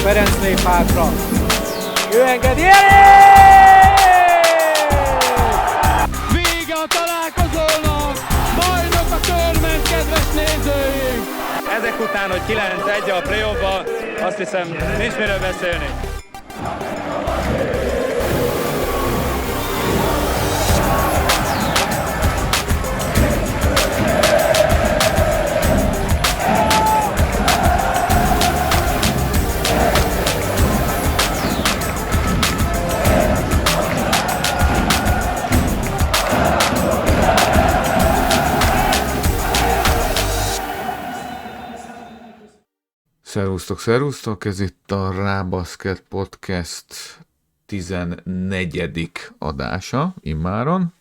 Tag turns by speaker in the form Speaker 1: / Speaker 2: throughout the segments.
Speaker 1: Ferenc lép hátra. Ő engedi.
Speaker 2: Vége a találkozónak! Bajnok a körment, kedves nézőink!
Speaker 3: Ezek után, hogy 9-1 a play-offba, azt hiszem, nincs miről beszélni.
Speaker 4: Szervusztok, ez itt a Rábaszket Podcast 14. adása immáron.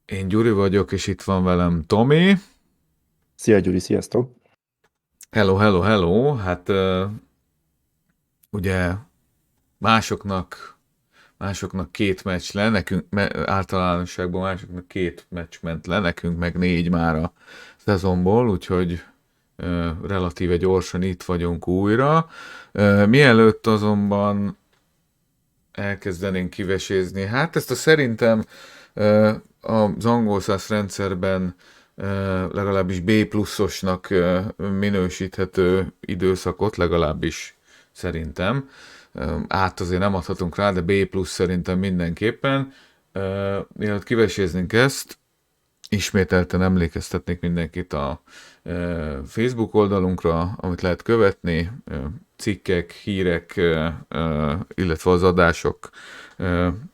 Speaker 4: Én Gyuri vagyok, és itt van velem Tomi.
Speaker 5: Szia Gyuri, sziasztok!
Speaker 4: Hello! Hát ugye másoknak 2 meccs le, nekünk általánosságban másoknak 2 meccs ment le, nekünk meg 4 már a szezonból, úgyhogy relatíve gyorsan itt vagyunk újra. Mielőtt azonban elkezdenénk kivesézni, hát ezt szerintem az angol száz rendszerben legalábbis B pluszosnak minősíthető időszakot, legalábbis szerintem. Át azért nem adhatunk rá, de B plusz szerintem mindenképpen. Mielőtt kiveséznénk ezt, ismételten emlékeztetnék mindenkit a Facebook oldalunkra, amit lehet követni, cikkek, hírek, illetve az adások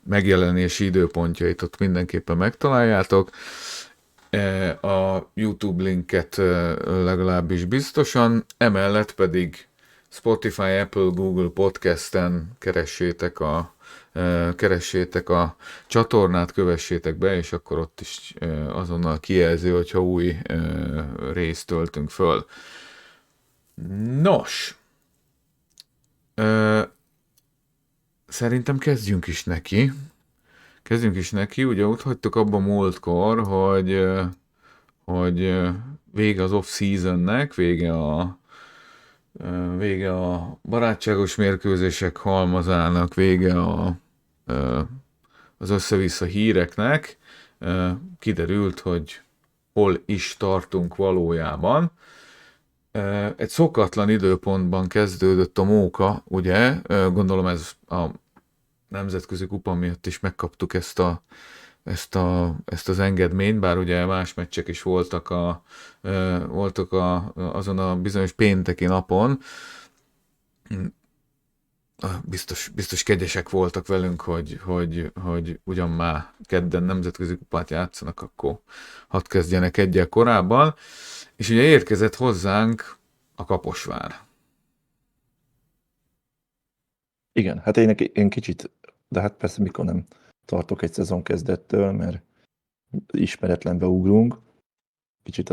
Speaker 4: megjelenési időpontjait ott mindenképpen megtaláljátok. A YouTube linket legalábbis biztosan, emellett pedig Spotify, Apple, Google Podcasten keressétek a csatornát, kövessétek be, és akkor ott is azonnal kijelzi, hogyha új részt töltünk föl. Nos, szerintem kezdjünk is neki. Ugye ott hagytuk abba múltkor, hogy vége az off-seasonnek, vége a barátságos mérkőzések halmazának, vége az össze-vissza híreknek. Kiderült, hogy hol is tartunk valójában. Egy szokatlan időpontban kezdődött a móka, ugye? Gondolom ez a nemzetközi kupa miatt is megkaptuk ezt az engedményt, bár ugye más meccsek is voltak azon a bizonyos pénteki napon. Biztos kegyesek voltak velünk, hogy ugyan már kedden nemzetközi kupát játszanak, akkor hadd kezdjenek egyel korábban. És ugye érkezett hozzánk a Kaposvár.
Speaker 5: Igen, hát én kicsit, de hát persze mikor nem tartok egy szezon kezdettől, mert ismeretlenbe ugrunk. Kicsit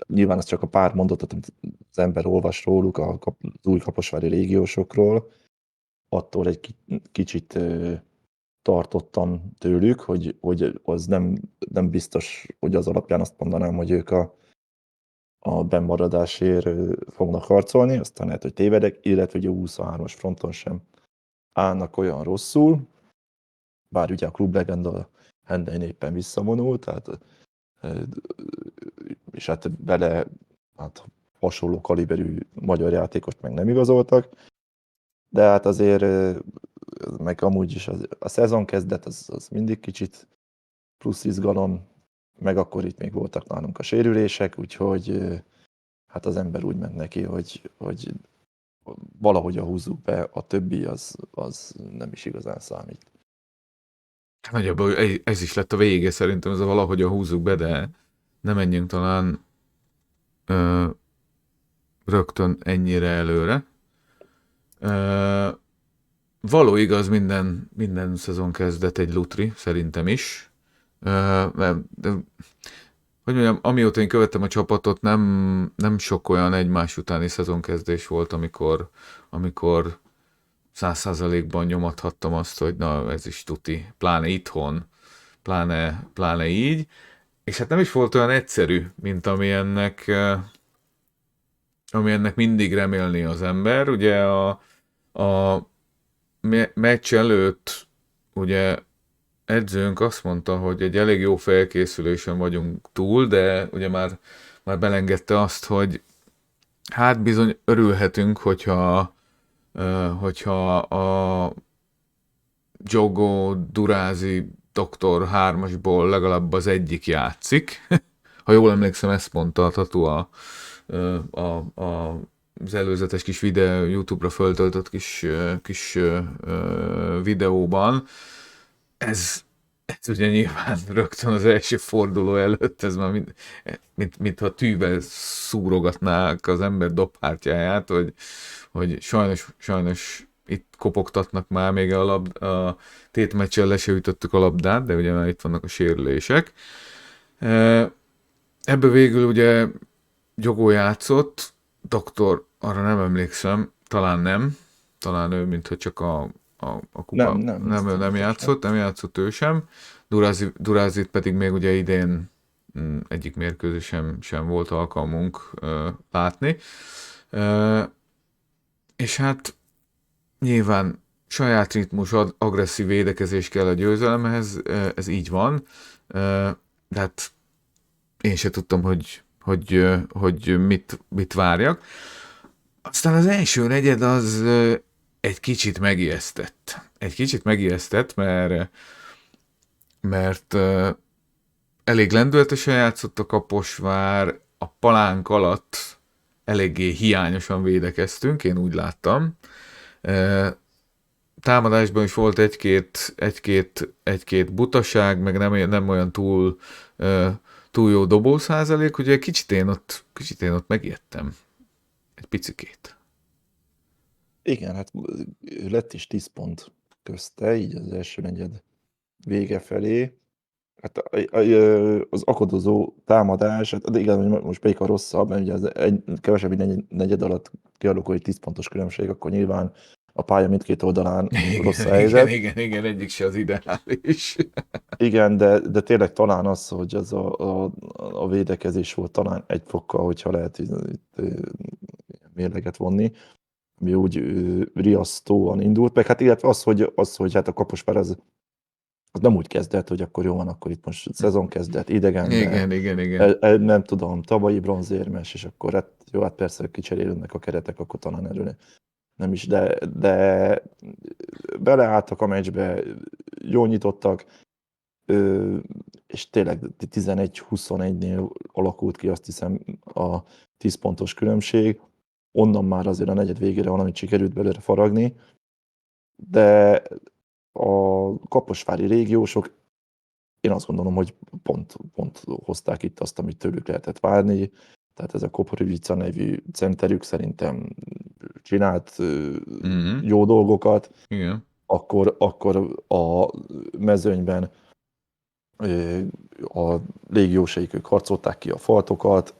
Speaker 5: nyilván az csak a pár mondatot, amit az ember olvas róluk, az új kaposvári régiósokról, attól egy kicsit tartottam tőlük, hogy az nem biztos, hogy az alapján azt mondanám, hogy ők a bennmaradásért fognak harcolni, aztán lehet, hogy tévedek, illetve hogy a 23-as fronton sem állnak olyan rosszul, bár ugye a klublegenda Hendein éppen visszavonult, tehát, és hát vele hasonló kaliberű magyar játékost meg nem igazoltak, de hát azért meg amúgy is a szezon kezdet az mindig kicsit plusz izgalom, meg akkor itt még voltak nálunk a sérülések, úgyhogy hát az ember úgy ment neki, hogy valahogy húzzuk be, a többi az nem is igazán számít.
Speaker 4: Nagyjából ez is lett a vége, szerintem ez a valahogy húzzuk be, de ne menjünk talán rögtön ennyire előre. Való igaz, minden szezon kezdett egy lutri, szerintem is. Hogy mondjam, amióta én követtem a csapatot, nem sok olyan egymás utáni szezonkezdés volt, amikor 100%-ban nyomathattam azt, hogy na ez is tuti, pláne itthon, pláne így. És hát nem is volt olyan egyszerű, mint ami ennek ami ennek mindig remélné az ember. Ugye a meccs előtt ugye edzőnk azt mondta, hogy egy elég jó felkészülésen vagyunk túl, de ugye már belengedte azt, hogy hát bizony örülhetünk, hogyha a Jogo Durázi Doktor 3-asból legalább az egyik játszik. Ha jól emlékszem, ezt mondta a Tatu az előzetes kis videó, YouTube-ra föltöltött kis videóban. Ez ugye nyilván rögtön az első forduló előtt, ez már mintha tűvel szúrogatnák az ember dobhártyáját, hogy sajnos itt kopogtatnak már, még a tétmeccsen le se ütöttük a labdát, de ugye már itt vannak a sérülések. Ebből végül ugye Jogó játszott, Doktor, arra nem emlékszem, talán ő, mintha csak a kupa, nem játszott ő sem. Durázit pedig még ugye idén egyik mérkőzésen sem volt alkalmunk látni. És hát nyilván saját ritmus, agresszív védekezés kell a győzelemhez, ez így van, de hát én se tudtam, hogy mit várjak. Aztán az első negyed az egy kicsit megijesztett. Mert elég lendületesen játszott a Kaposvár, a palánk alatt eléggé hiányosan védekeztünk, én úgy láttam. Támadásban is volt egy-két butaság, meg nem olyan túl jó dobószázalék, ugye kicsit én ott megijedtem. Egy picikét.
Speaker 5: Igen, hát lett is 10 pont közte, így az első negyed vége felé. Hát az akadozó támadás, hát igen, hogy most melyik a rosszabb, mert ugye az kevesebb, mint negyed alatt kialakul egy 10 pontos különbség, akkor nyilván a pálya mindkét oldalán rossz a helyzet.
Speaker 4: Igen, egyik se az ideális.
Speaker 5: Igen, de tényleg talán az, hogy az a védekezés volt talán egy fokkal, hogyha lehet itt mérleget vonni, ami úgy riasztóan indult, meg hát illetve az, hogy hát a Kaposvár az nem úgy kezdett, hogy akkor jó van, akkor itt most szezon kezdett, idegenben.
Speaker 4: Igen.
Speaker 5: Nem tudom, tavalyi bronzérmes, és akkor hát persze kicserélődnek a keretek, akkor talán erről nem is, de beleálltak a meccsbe, jól nyitottak, és tényleg 11-21-nél alakult ki, azt hiszem, a 10 pontos különbség. Onnan már azért a negyed végére valamit sikerült belőle faragni, de a kaposvári régiósok, én azt gondolom, hogy pont hozták itt azt, amit tőlük lehetett várni. Tehát ez a Koporivica nevű centerük szerintem csinált jó dolgokat.
Speaker 4: Igen.
Speaker 5: Akkor a mezőnyben a légiósaik ők harcolták ki a faltokat,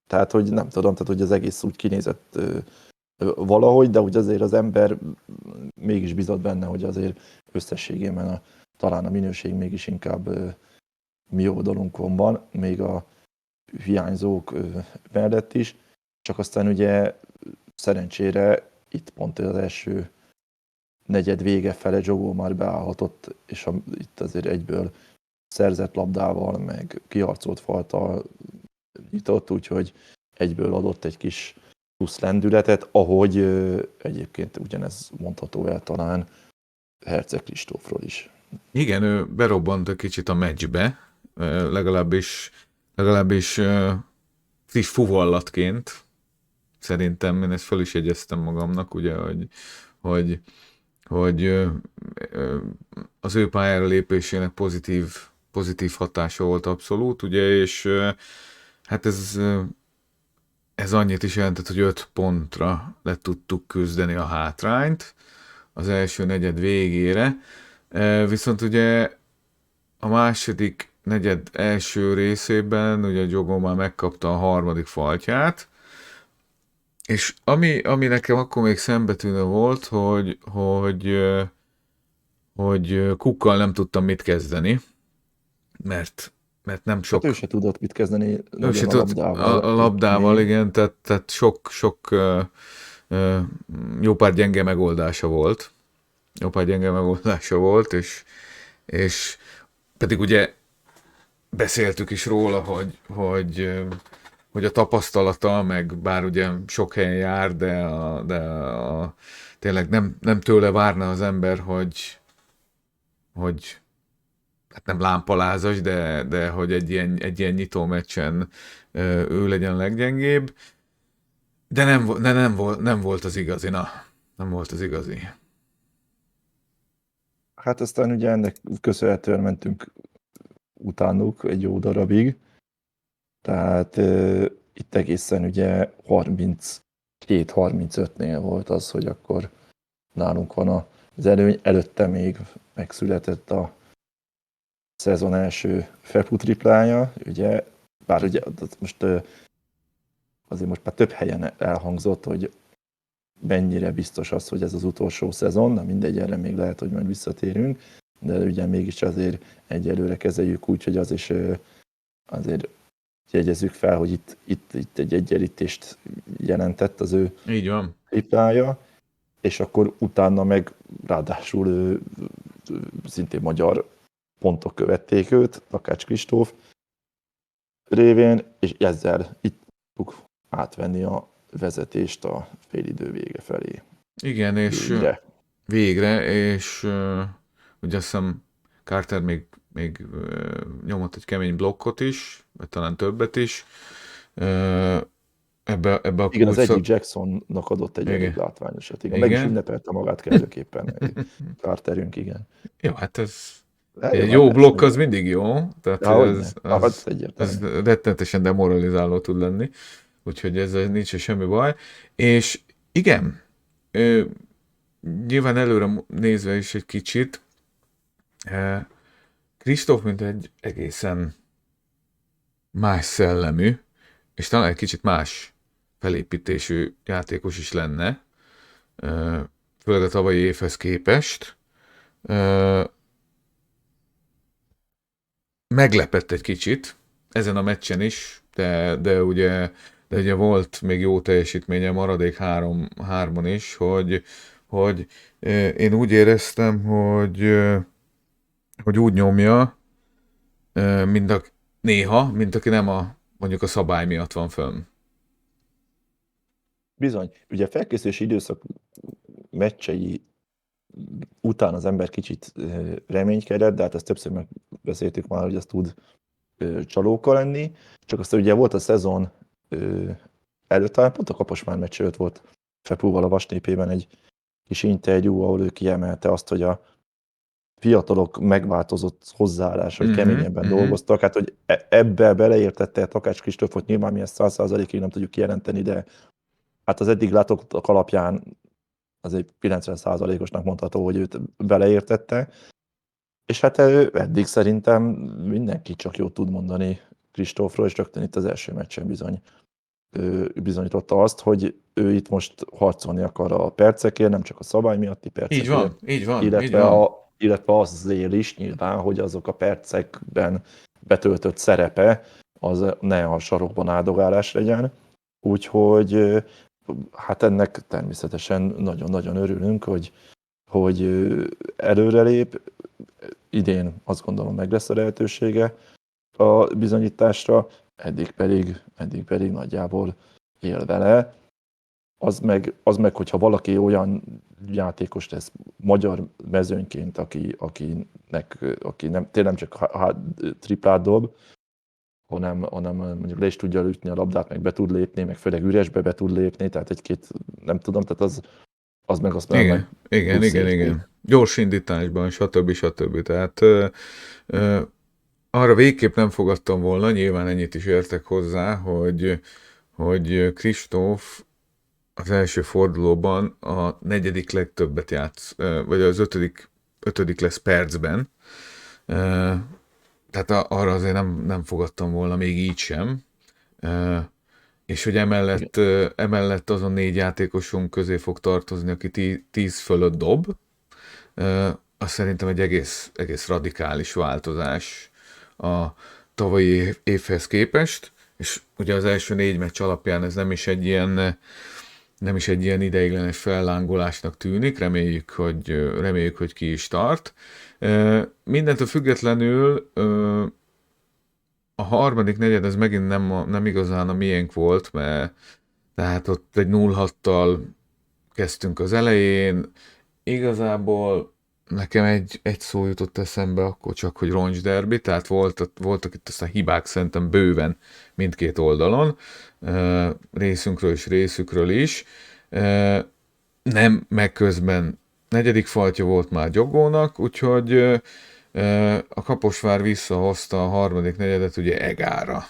Speaker 5: tehát hogy nem tudom, tehát hogy az egész úgy kinézett valahogy, de úgy azért az ember mégis bizott benne, hogy azért összességében talán a minőség mégis inkább mi oldalunkon van, még a hiányzók mellett is, csak aztán ugye szerencsére itt pont az első negyed vége fele Jogó már beállhatott, és itt azért egyből szerzett labdával, meg kiharcolt falttal nyitott, úgyhogy egyből adott egy kis plusz lendületet, ahogy egyébként ugyanez mondható el talán Herceg Kristófról is.
Speaker 4: Igen, ő berobbant egy kicsit a meccsbe, legalábbis kis fuvallatként. Szerintem én ezt fel is jegyeztem magamnak, ugye, hogy az ő pályára lépésének pozitív hatása volt abszolút, ugye, és hát ez annyit is jelentett, hogy 5 pontra le tudtuk küzdeni a hátrányt az első negyed végére, viszont ugye a második negyed első részében ugye Jogó már megkapta a harmadik faltját, és ami nekem akkor még szembetűnő volt, hogy Kukkal nem tudtam mit kezdeni, mert mert nem sok...
Speaker 5: Hát ő se tudott mit kezdeni
Speaker 4: Ő
Speaker 5: nagyon
Speaker 4: se
Speaker 5: a
Speaker 4: tud
Speaker 5: labdával.
Speaker 4: a labdával,
Speaker 5: Még.
Speaker 4: igen, tehát sok jó pár gyenge megoldása volt. És pedig ugye beszéltük is róla, hogy a tapasztalata, meg bár ugye sok helyen jár, tényleg nem tőle várna az ember, hogy hát nem lámpalázas, de hogy egy ilyen nyitó meccsen ő legyen a leggyengébb. De nem volt az igazi, nem volt az igazi.
Speaker 5: Hát aztán ugye ennek köszönhetően mentünk utánuk egy jó darabig. Tehát itt egészen ugye 32-35-nél volt az, hogy akkor nálunk van az előny. Előtte még megszületett a szezon első Fepu triplája, ugye, bár ugye most azért most már több helyen elhangzott, hogy mennyire biztos az, hogy ez az utolsó szezon, na mindegy, erre még lehet, hogy majd visszatérünk, de ugye mégis azért egyelőre kezeljük úgy, hogy az is azért jegyezzük fel, hogy itt egy egyenlítést jelentett az ő
Speaker 4: Így van.
Speaker 5: triplája, és akkor utána meg ráadásul szintén magyar pontok követték őt, Takács Kristóf révén, és ezzel itt tudjuk átvenni a vezetést a félidő vége felé.
Speaker 4: Igen, és végre, és ugye azt hiszem Carter még nyomott egy kemény blokkot is, vagy talán többet is. Ebbe a
Speaker 5: igen, az egyik Jacksonnak adott egy elég látványosat. Igen. Meg is ünnepelte magát kellőképpen. Carterünk, igen.
Speaker 4: Jó, hát ez egy jó blokk az mindig jó. Tehát ez rettenetesen demoralizáló tud lenni. Úgyhogy ezzel nincs semmi baj. És igen, nyilván előre nézve is egy kicsit, Kristóf mint egy egészen más szellemű, és talán egy kicsit más felépítésű játékos is lenne, főleg a tavalyi évhez képest. Meglepett egy kicsit ezen a meccsen is, de ugye volt még jó teljesítménye maradék hármon is, hogy én úgy éreztem, hogy úgy nyomja, mint aki nem mondjuk a szabály miatt van fönn.
Speaker 5: Bizony. Ugye a felkészülési időszak meccsei után az ember kicsit reménykedett, de hát ezt többször megbeszéltük már, hogy ez tud csalóka lenni. Csak aztán ugye volt a szezon előtt, talán pont a Kaposvár meccs előtt volt Fepúval a Vasnépében egy kis interjú, ahol ő kiemelte azt, hogy a fiatalok megváltozott hozzáállása, hogy keményebben dolgoztak. Hát, hogy ebbe beleértette Takács Kristófot, nyilván mi ezt 100%-ig nem tudjuk kijelenteni, de hát az eddig látottak alapján az egy 90%-osnak mondható, hogy őt beleértette. És hát eddig szerintem mindenki csak jót tud mondani Kristófról, és rögtön itt az első meccsen bizonyította azt, hogy ő itt most harcolni akar a percekért, nem csak a szabály miatti percekért.
Speaker 4: Így van.
Speaker 5: Illetve azért is nyilván, hogy azok a percekben betöltött szerepe, az ne a sarokban áldogálás legyen. Úgyhogy hát ennek természetesen nagyon-nagyon örülünk, hogy előrelép. Idén azt gondolom meg lesz a lehetősége a bizonyításra, eddig pedig nagyjából él vele. Az meg, hogyha valaki olyan játékos lesz magyar mezőnyként, aki nem csak triplát dob, hanem mondjuk le is tudja ütni a labdát, meg be tud lépni, meg főleg üresbe be tud lépni, tehát egy-két, nem tudom, tehát az meg azt meg.
Speaker 4: Igen. Gyors indításban, stb. Tehát arra végképp nem fogadtam volna, nyilván ennyit is értek hozzá, hogy Kristóf az első fordulóban a 4. legtöbbet játsz, vagy az 5. lesz percben. Tehát arra azért nem fogadtam volna még így sem. És hogy emellett azon 4 játékosunk közé fog tartozni, aki 10 fölött dob, az szerintem egy egész radikális változás tavalyi évhez képest, és ugye az első 4 meccs alapján ez nem is egy ilyen ideiglenes fellángolásnak tűnik, reméljük, hogy ki is tart. Mindentől függetlenül a harmadik negyed ez megint nem igazán a miénk volt, mert tehát ott egy 0-6-tal kezdtünk az elején, igazából nekem egy szó jutott eszembe akkor csak, hogy roncsderbi, tehát voltak itt aztán hibák szerintem bőven mindkét oldalon, részünkről és részükről is. Nem, meg közben 4. faltja volt már Gyogónak, úgyhogy a Kaposvár visszahozta a harmadik negyedet ugye Egára.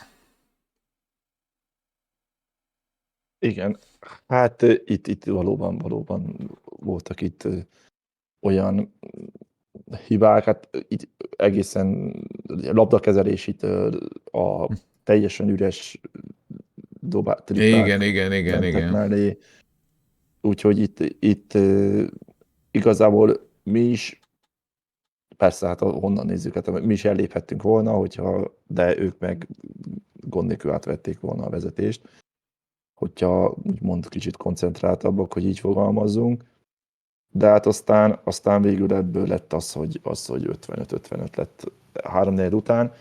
Speaker 5: Igen, hát itt valóban voltak itt olyan hibák, hát itt egészen labdakezelésitől a teljesen üres triplák
Speaker 4: Igen.
Speaker 5: mellé. Úgyhogy itt igazából mi is, persze hát honnan nézzük, hát mi is elléphettünk volna, de ők meg gond nélkül átvették volna a vezetést, hogyha úgymond kicsit koncentráltabbak, hogy így fogalmazzunk. De hát aztán végül ebből lett az, hogy 55-55 lett 3-4 után.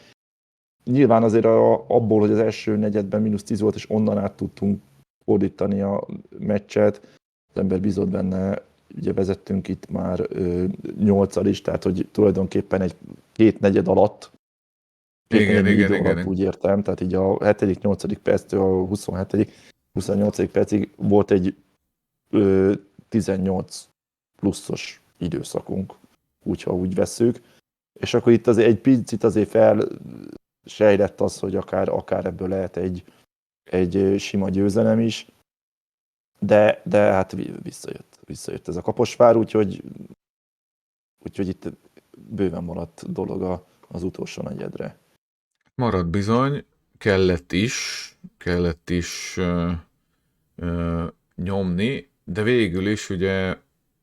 Speaker 5: Nyilván azért abból, hogy az első negyedben -10 volt, és onnan át tudtunk fordítani a meccset, az ember bízott benne, ugye vezettünk itt már 8-al is, tehát hogy tulajdonképpen egy 2 negyed alatt,
Speaker 4: Igen.
Speaker 5: úgy értem, tehát így a 7.-8. perctől a 28. percig volt egy 18 pluszos időszakunk, ha úgy vesszük. És akkor itt azért egy picit azért felsejlett az, hogy akár ebből lehet egy sima győzelem is, de hát visszajött ez a Kaposvár, úgyhogy itt bőven maradt dolog az utolsó negyedre.
Speaker 4: Maradt bizony, kellett is nyomni, de végül is ugye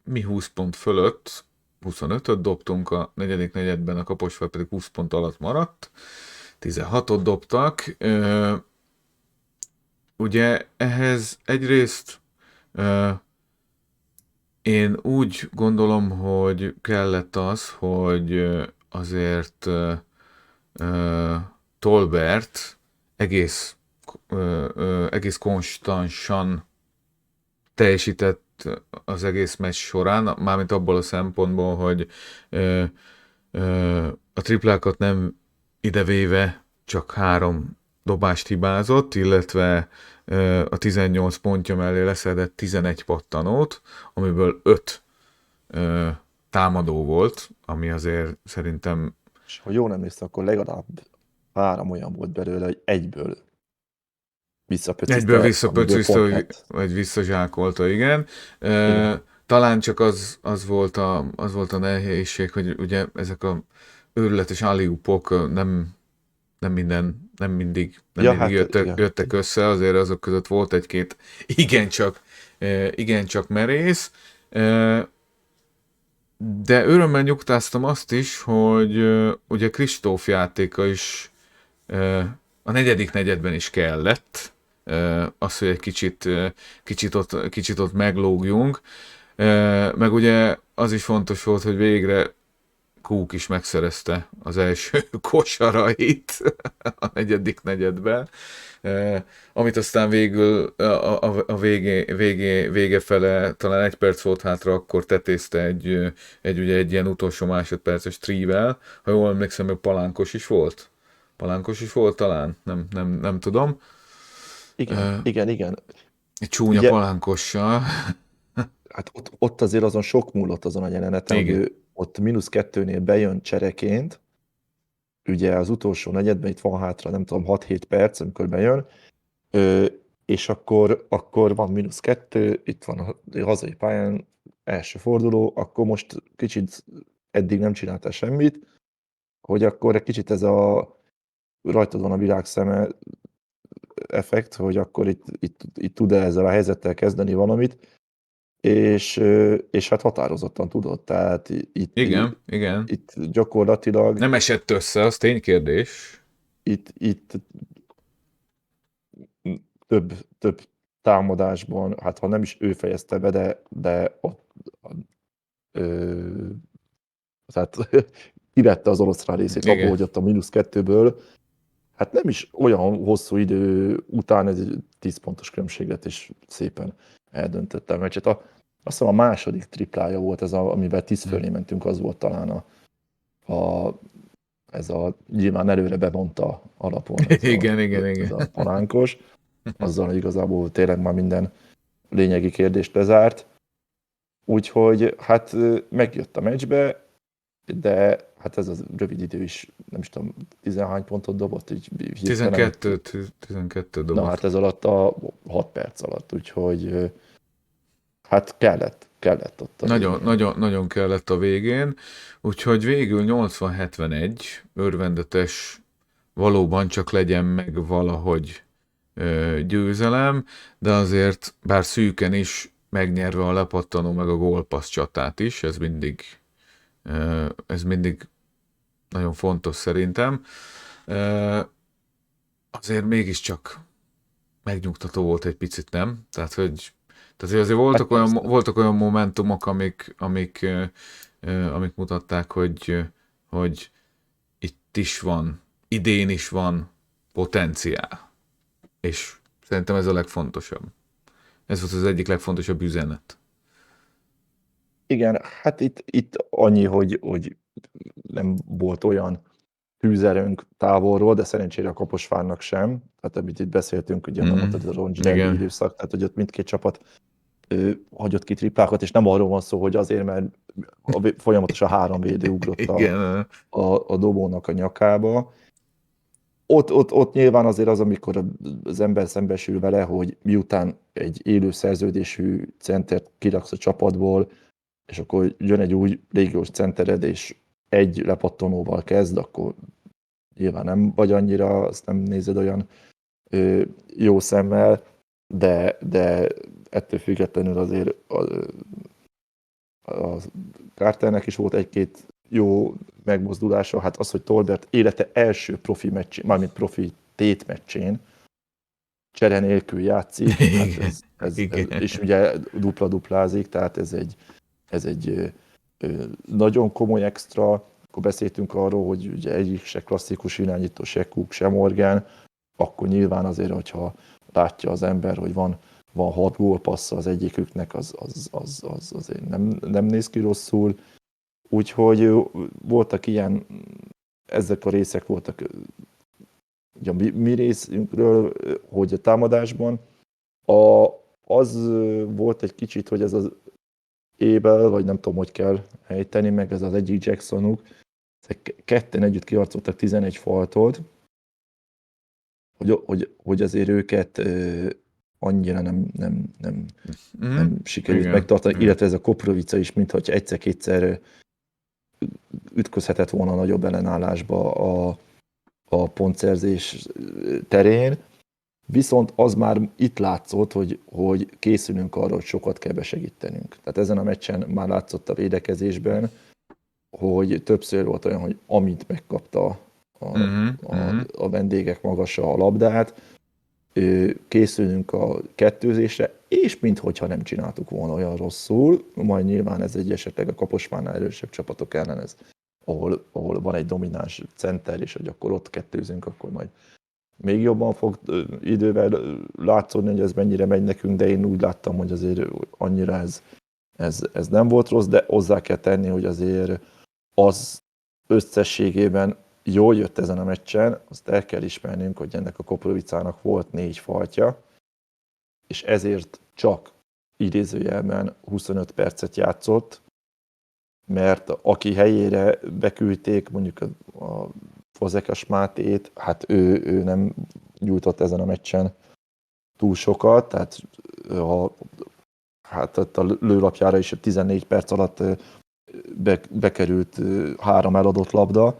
Speaker 4: mi 20 pont fölött, 25-öt dobtunk a negyedik negyedben, a Kaposvár pedig 20 pont alatt maradt, 16-ot dobtak. Ugye ehhez egyrészt én úgy gondolom, hogy kellett az, hogy azért Tolbert egész konstansan teljesített az egész meccs során, mármint abból a szempontból, hogy a triplákat nem idevéve csak 3 dobást hibázott, illetve a 18 pontja mellé leszedett 11 pattanót, amiből 5 támadó volt, ami azért szerintem...
Speaker 5: És ha jól emlékszem, akkor legalább 3 olyan volt belőle, hogy egyből visszapöciszte,
Speaker 4: vagy visszazsákolta, igen. Talán csak az volt a nehézség, hogy ugye ezek a őrületes alley-oopok nem mindig jöttek össze, azért azok között volt egy-két igencsak merész. De örömmel nyugtáztam azt is, hogy ugye Kristóf játéka is a negyedik negyedben is kellett, az, hogy egy kicsit ott meglógjunk, meg ugye az is fontos volt, hogy végre Kúk is megszerezte az első kosarait a negyedik negyedben, amit aztán végül a vége fele, talán 1 perc volt hátra, akkor tetézte egy ilyen utolsó másodperces trível, ha jól emlékszem, hogy Palánkos is volt. Palánkos is volt talán, nem tudom.
Speaker 5: Igen.
Speaker 4: Egy csúnya ugye, Palánkossal.
Speaker 5: Hát ott azért azon sok múlott azon a jeleneten, hogy ő ott -2-nél bejön csereként, ugye az utolsó negyedben itt van hátra, nem tudom, 6-7 perc, amikor bejön, és akkor van -2, itt van a hazai pályán első forduló, akkor most kicsit eddig nem csinálta semmit, hogy akkor egy kicsit ez a rajtad van a világ szeme effekt, hogy akkor itt tud ezzel a helyzettel kezdeni valamit, és hát határozottan tudott, tehát
Speaker 4: Igen.
Speaker 5: Itt gyakorlatilag...
Speaker 4: Nem esett össze, az ténykérdés.
Speaker 5: itt több támadásban, hát ha nem is ő fejezte be, de tehát kivette az oroszlán részét abból, hogy ott a -2-ből, hát nem is olyan hosszú idő után egy 10 pontos különbség lett, és szépen eldöntötte a meccset. Azt hiszem a második triplája volt ez, amivel 10 fölé mentünk, az volt talán ez a nyilván előre bevonta alapon.
Speaker 4: Igen.
Speaker 5: Ez a palánkos. Azzal igazából tényleg már minden lényegi kérdést lezárt. Úgyhogy hát megjött a meccsbe, de hát ez az rövid idő is, nem is tudom, 10 pontot dobott? Így
Speaker 4: 12 dobott.
Speaker 5: Na hát ez alatt a 6 perc alatt, úgyhogy hát kellett ott.
Speaker 4: Nagyon kellett a végén, úgyhogy végül 80-71 örvendetes, valóban csak legyen meg valahogy győzelem, de azért, bár szűken is, megnyerve a lepattanó meg a gólpassz csatát is, ez mindig nagyon fontos szerintem. Azért mégiscsak megnyugtató volt egy picit, nem? Tehát azért voltak olyan momentumok, amik mutatták, hogy itt is van, idén is van potenciál. És szerintem ez a legfontosabb. Ez volt az egyik legfontosabb üzenet.
Speaker 5: Igen, hát itt annyi, hogy nem volt olyan tűzerőnk távolról, de szerencsére a Kaposvárnak sem. Tehát amit itt beszéltünk, ugye mondtad, a roncsderbi időszak, tehát hogy ott mindkét csapat hagyott ki triplákat, és nem arról van szó, hogy azért, mert folyamatosan 3 védő ugrott a dobónak a nyakába. Ott nyilván azért az, amikor az ember szembesül vele, hogy miután egy élő szerződésű centert kiraksz a csapatból, és akkor jön egy új légiós centered, és egy lepattanóval kezd, akkor nyilván nem vagy annyira, azt nem nézed olyan jó szemmel, de ettől függetlenül azért a Carternek is volt egy-két jó megmozdulása. Hát az, hogy Tolbert élete első profi meccsén, mármint profi tétmeccsén csere nélkül játszik, hát ez, és ugye dupla-duplázik, tehát ez egy nagyon komoly extra. Akkor beszéltünk arról, hogy ugye egyik se klasszikus irányító, se Cook, se Morgan, akkor nyilván azért, hogyha látja az ember, hogy van 6 gólpassza az egyiküknek, az azért nem néz ki rosszul. Úgyhogy voltak ilyen, ezek a részek voltak ugye a mi részünkről, hogy a támadásban az volt egy kicsit, hogy ez az Ébel, vagy nem tudom, hogy kell ejteni, meg ez az egyik Jacksonuk, ketten együtt kiharcoltak 11 faltot, hogy azért őket annyira nem sikerült megtartani, illetve ez a Koprovica is, mintha egyszer-kétszer ütközhetett volna nagyobb ellenállásba a pontszerzés terén. Viszont az már itt látszott, hogy készülünk arra, hogy sokat kell besegítenünk. Tehát ezen a meccsen már látszott a védekezésben, hogy többször volt olyan, hogy amint megkapta a vendégek magasa a labdát, készülünk a kettőzésre, és minthogyha nem csináltuk volna olyan rosszul, majd nyilván ez egy esetleg a Kaposvárnál erősebb csapatok ellen, ez, ahol van egy domináns center, és hogy akkor ott kettőzünk, akkor majd még jobban fog idővel látszódni, hogy ez mennyire megy nekünk, de én úgy láttam, hogy azért annyira ez nem volt rossz, de hozzá kell tenni, hogy azért az összességében jól jött ezen a meccsen, azt el kell ismernünk, hogy ennek a Koprovicának volt 4 faltja, és ezért csak idézőjelben 25 percet játszott, mert aki helyére beküldték, mondjuk a Fazekas Mátét, hát ő nem nyújtott ezen a meccsen túl sokat, tehát a lőlapjára is 14 perc alatt bekerült 3 eladott labda,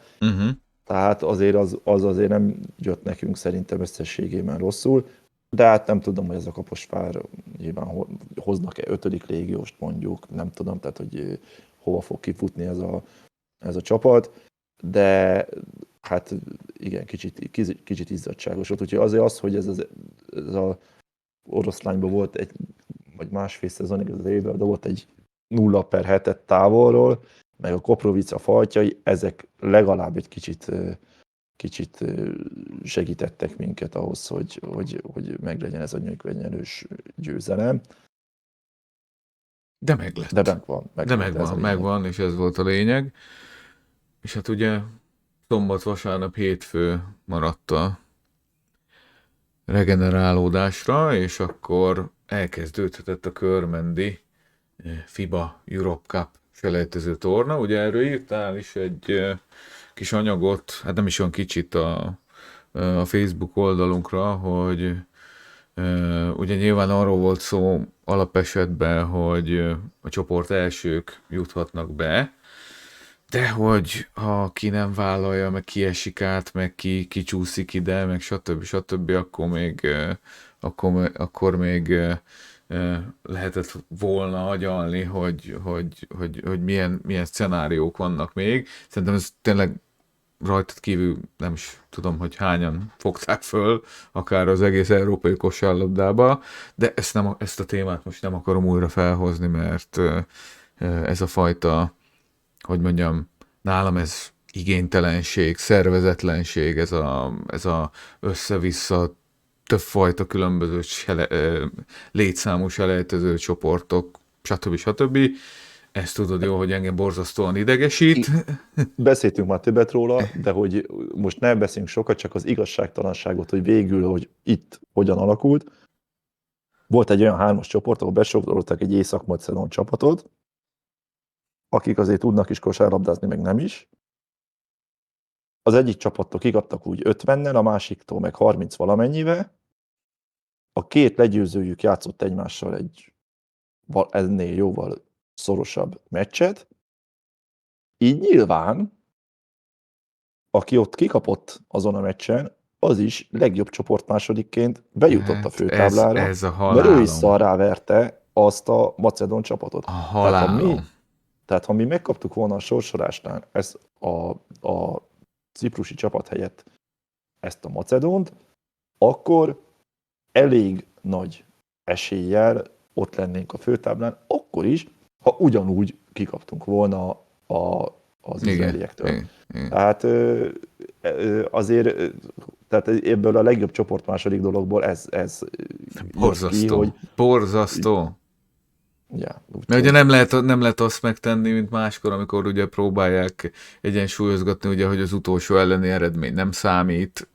Speaker 5: tehát azért az azért nem jött nekünk szerintem összességében rosszul, de hát nem tudom, hogy ez a Kaposvár nyilván hoznak-e 5. légióst mondjuk, nem tudom, tehát hogy hova fog kifutni ez a csapat, de hát igen, kicsit izzadságos volt. Úgyhogy azért az, hogy ez a oroszlányban volt egy, vagy másfél szezonig az évben, de volt egy 0/7 távolról, meg a Koprovica faltjai, ezek legalább egy kicsit segítettek minket ahhoz, hogy meglegyen ez a nyögvenyelős győzelem.
Speaker 4: De meglett.
Speaker 5: De
Speaker 4: megvan, és ez volt a lényeg. És hát ugye szombat, vasárnap, hétfő maradt a regenerálódásra, és akkor elkezdődhetett a körmendi FIBA Europe Cup selejtező torna. Ugye erről írtál is egy kis anyagot, hát nem is olyan kicsit a Facebook oldalunkra, hogy ugye nyilván arról volt szó alapesetben, hogy a csoport elsők juthatnak be, de hogy ha ki nem vállalja, meg kiesik át, meg kicsúszik ide, meg stb. Akkor még lehetett volna agyalni, hogy milyen szenáriók vannak még. Szerintem ez tényleg rajtad kívül nem is tudom, hogy hányan fogták föl, akár az egész európai kosárlabdába, de ezt a témát most nem akarom újra felhozni, mert ez a fajta, hogy mondjam, nálam ez igénytelenség, szervezetlenség, ez a össze-vissza többfajta különböző létszámú selejtező csoportok, stb. Ezt tudod jó, hogy engem borzasztóan idegesít.
Speaker 5: Beszéltünk már többet róla, de hogy most nem beszélünk sokat, csak az igazságtalanságot, hogy végül, hogy itt hogyan alakult. Volt egy olyan 3-as csoport, ahol besoroltak egy észak-macedón csapatot, akik azért tudnak is kosárlabdázni, meg nem is. Az egyik csapattól kikaptak úgy 50-nel, a másiktól meg 30 valamennyivel. A két legyőzőjük játszott egymással egy ennél jóval szorosabb meccset. Így nyilván, aki ott kikapott azon a meccsen, az is legjobb csoport másodikként bejutott
Speaker 4: Hát
Speaker 5: a főtáblára,
Speaker 4: ez a
Speaker 5: mert
Speaker 4: halálom.
Speaker 5: ő is szarrá verte azt a macedón csapatot.
Speaker 4: A halálom.
Speaker 5: Tehát ha mi megkaptuk volna a sorsolásnál ezt a ciprusi csapat helyett ezt a macedónt, akkor elég nagy eséllyel ott lennénk a főtáblán, akkor is, ha ugyanúgy kikaptunk volna az izraeliektől. Tehát azért tehát ebből a legjobb csoport második dologból ez
Speaker 4: borzasztó.
Speaker 5: ki, hogy...
Speaker 4: Borzasztó.
Speaker 5: Ja,
Speaker 4: mert ugye nem lehet azt megtenni, mint máskor, amikor ugye próbálják egyensúlyozgatni, ugye, hogy az utolsó elleni eredmény nem számít,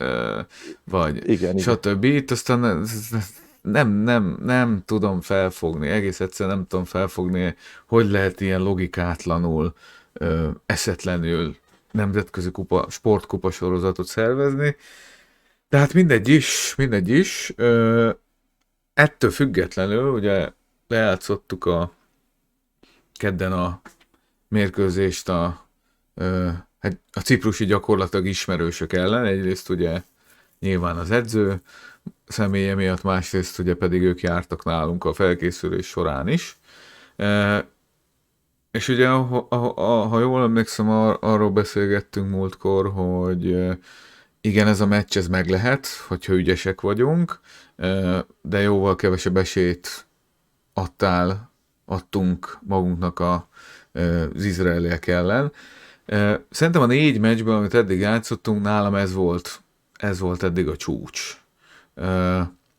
Speaker 4: vagy
Speaker 5: igen,
Speaker 4: stb. Itt aztán nem tudom felfogni, egész egyszerűen nem tudom felfogni, hogy lehet ilyen logikátlanul, eszetlenül nemzetközi sportkupa sorozatot szervezni. De hát mindegy is. Ettől függetlenül, ugye lejátszottuk kedden a mérkőzést a ciprusi gyakorlatilag ismerősök ellen. Egyrészt ugye nyilván az edző személye miatt, másrészt ugye pedig ők jártak nálunk a felkészülés során is. És ugye, ha jól emlékszem, arról beszélgettünk múltkor, hogy igen, ez a meccs ez meg lehet, hogyha ügyesek vagyunk, de jóval kevesebb esélyt adtunk magunknak az izraeliek ellen. Szerintem a 4 meccsben, amit eddig játszottunk, nálam ez volt eddig a csúcs.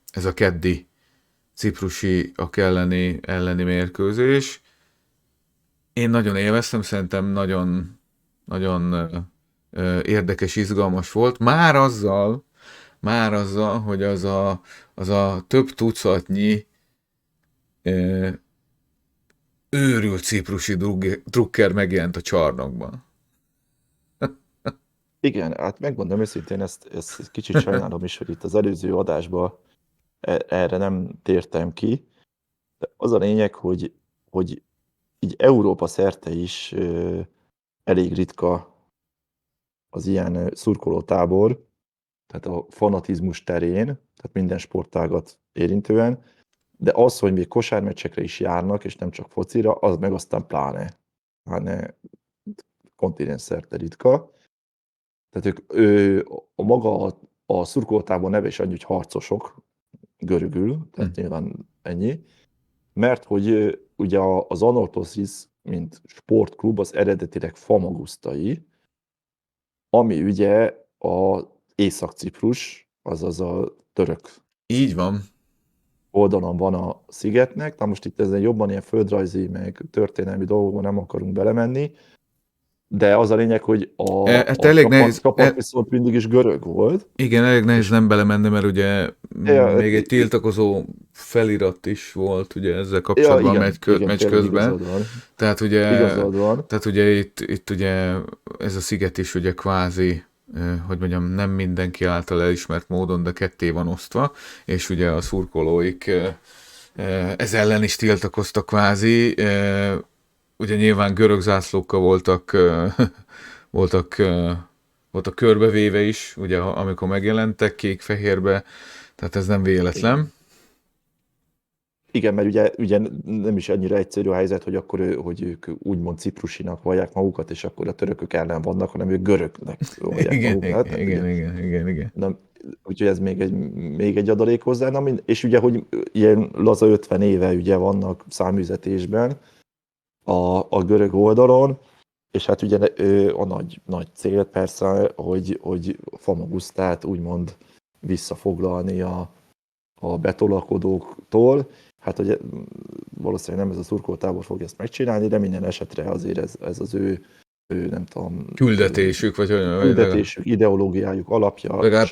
Speaker 4: Ez a keddi ciprusi elleni mérkőzés. Én nagyon élveztem, szerintem nagyon érdekes, izgalmas volt. Már azzal, hogy az a több tucatnyi őrült ciprusi drukker megjelent a csarnokban.
Speaker 5: Igen, hát megmondom őszintén, ezt kicsit sajnálom is, hogy itt az előző adásban erre nem tértem ki. De az a lényeg, hogy így Európa szerte is elég ritka az ilyen szurkolótábor, tehát a fanatizmus terén, tehát minden sportágat érintően, de az, hogy még kosármeccsekre is járnak, és nem csak focira, az meg aztán pláne kontinens szerte ritka. Tehát a maga a szurkolótábor neve is annyi, hogy harcosok, görögül, tehát nyilván ennyi, mert hogy ugye az Anorthosis, mint sportklub, az eredetileg Famagusztai, ami ugye a Észak-Ciprus, azaz a török
Speaker 4: Így van.
Speaker 5: oldalon van a szigetnek. Na most itt ezen jobban ilyen földrajzi, meg történelmi dolgokban nem akarunk belemenni, de az a lényeg, hogy
Speaker 4: Hát elég nehéz,
Speaker 5: csapat viszont mindig is görög volt.
Speaker 4: igen, elég nehéz nem belemenni, mert ugye még egy tiltakozó felirat is volt ugye ezzel kapcsolatban meccs közben. Tehát ugye itt ugye ez a sziget is ugye kvázi, hogy mondjam, nem mindenki által elismert módon, de ketté van osztva, és ugye a szurkolóik ez ellen is tiltakoztak kvázi. Ugye nyilván görög zászlókkal voltak körbevéve is, ugye amikor megjelentek kék-fehérbe, tehát ez nem véletlen.
Speaker 5: Igen, mert ugye nem is annyira egyszerű a helyzet, hogy akkor hogy ők úgymond ciprusinak vallják magukat, és akkor a törökök ellen vannak, hanem ők görögnek vallják magukat.
Speaker 4: Igen.
Speaker 5: Na, úgyhogy ez még egy adalék hozzá. És ugye, hogy ilyen laza 50 éve ugye vannak száműzetésben a görög oldalon, és hát ugye a nagy cél persze, hogy Famagusztát úgymond visszafoglalni a betolakodóktól. Hát ugye valószínűleg nem ez a szurkolótábor fog ezt megcsinálni, de minden esetre azért ez az ő nem tudom...
Speaker 4: Küldetésük,
Speaker 5: küldetésük, ideológiájuk alapja.
Speaker 4: Legalább